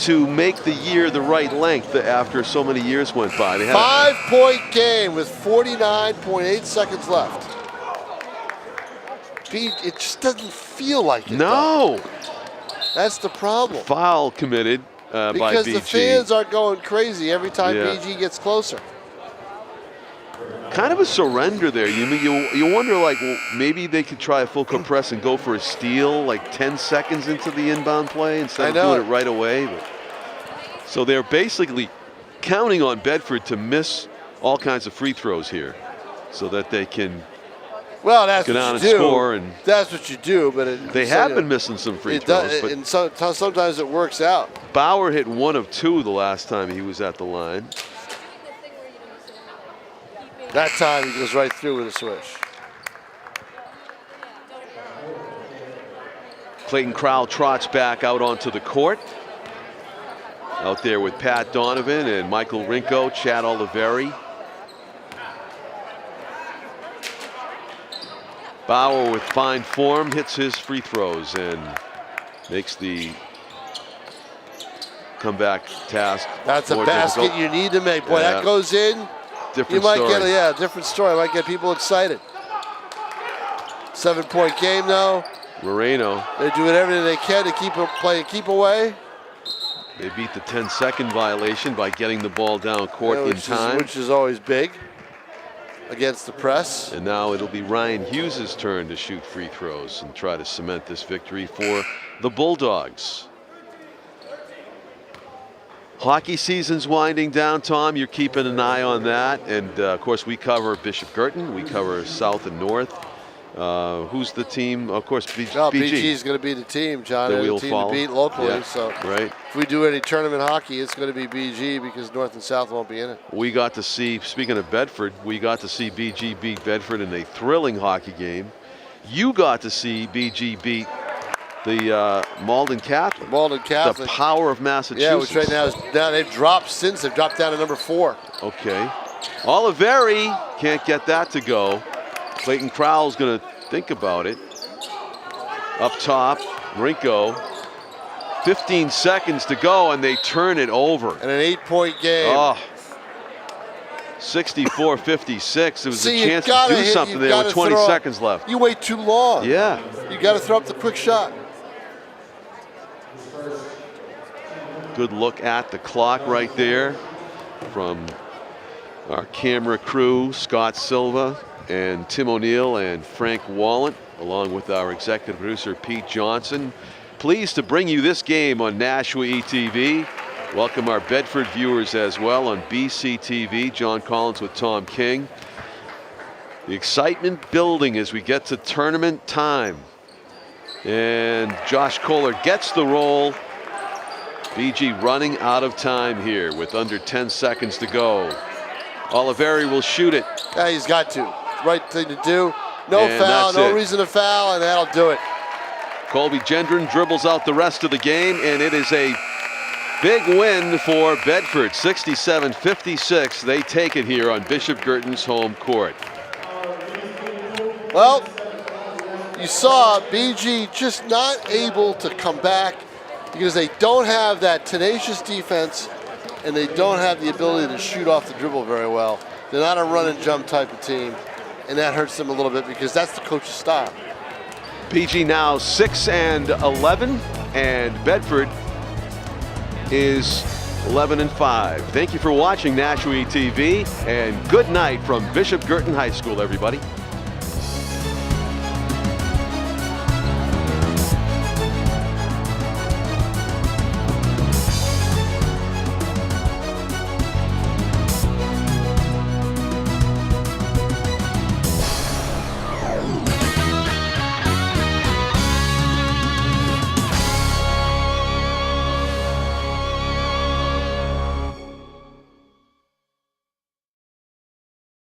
to make the year the right length after so many years went by. They had 5-point game with 49.8 seconds left. It just doesn't feel like it. No. Though. That's the problem. Foul committed by BG. Because the fans are going crazy every time Yeah. BG gets closer. Kind of a surrender there. You wonder, like, well, maybe they could try a full court press and go for a steal like 10 seconds into the inbound play instead of doing it right away. But, so they're basically counting on Bedford to miss all kinds of free throws here so that they can that's go down what and you do. score. And that's what you do, but they have been missing some free throws. But and sometimes it works out. Bauer hit 1 of 2 the last time he was at the line. That time he goes right through with a switch. Clayton Crowell trots back out onto the court. Out there with Pat Donovan and Michael Rinko, Chad Oliveri. Bauer with fine form hits his free throws and makes the comeback task. That's a more basket difficult. you need to make. Boy, that goes in. Different you might story. get a different story. Might get people excited. 7-point game though. Moreno. They're doing everything they can to keep keep away. They beat the 10-second violation by getting the ball down court in time. Which is always big against the press. And now it'll be Ryan Hughes' turn to shoot free throws and try to cement this victory for the Bulldogs. Hockey season's winding down, Tom. You're keeping an eye on that. And, of course, we cover Bishop Guertin. We cover South and North. Who's the team? Of course, BG. BG is going to be the team, John. That The we'll team follow. to beat locally. Yeah, so right. if we do any tournament hockey, it's going to be BG because North and South won't be in it. We got to see, speaking of Bedford, we got to see BG beat Bedford in a thrilling hockey game. You got to see BG beat the Malden Catholic. The power of Massachusetts. Yeah, which right now they've dropped since. They've dropped down to number 4. Okay. Oliveri can't get that to go. Clayton Crowell's going to think about it. Up top, Rinko. 15 seconds to go, and they turn it over. And an 8-point game. Oh. 64-56. It was a chance to do something there with 20 seconds left. You wait too long. Yeah. You got to throw up the quick shot. Good look at the clock right there from our camera crew, Scott Silva and Tim O'Neill and Frank Wallen, along with our executive producer, Pete Johnson. Pleased to bring you this game on Nashua ETV. Welcome our Bedford viewers as well on BCTV. John Collins with Tom King. The excitement building as we get to tournament time. And Josh Kohler gets the roll. BG running out of time here with under 10 seconds to go. Oliveri will shoot it. Yeah, he's got to. Right thing to do. No foul, no reason to foul, and that'll do it. Colby Gendron dribbles out the rest of the game, and it is a big win for Bedford. 67-56. They take it here on Bishop Guertin's home court. Well, you saw BG just not able to come back because they don't have that tenacious defense and they don't have the ability to shoot off the dribble very well. They're not a run and jump type of team, and that hurts them a little bit because that's the coach's style. PG now 6-11, and Bedford is 11-5. Thank you for watching NHIAA TV, and good night from Bishop Guertin High School, everybody.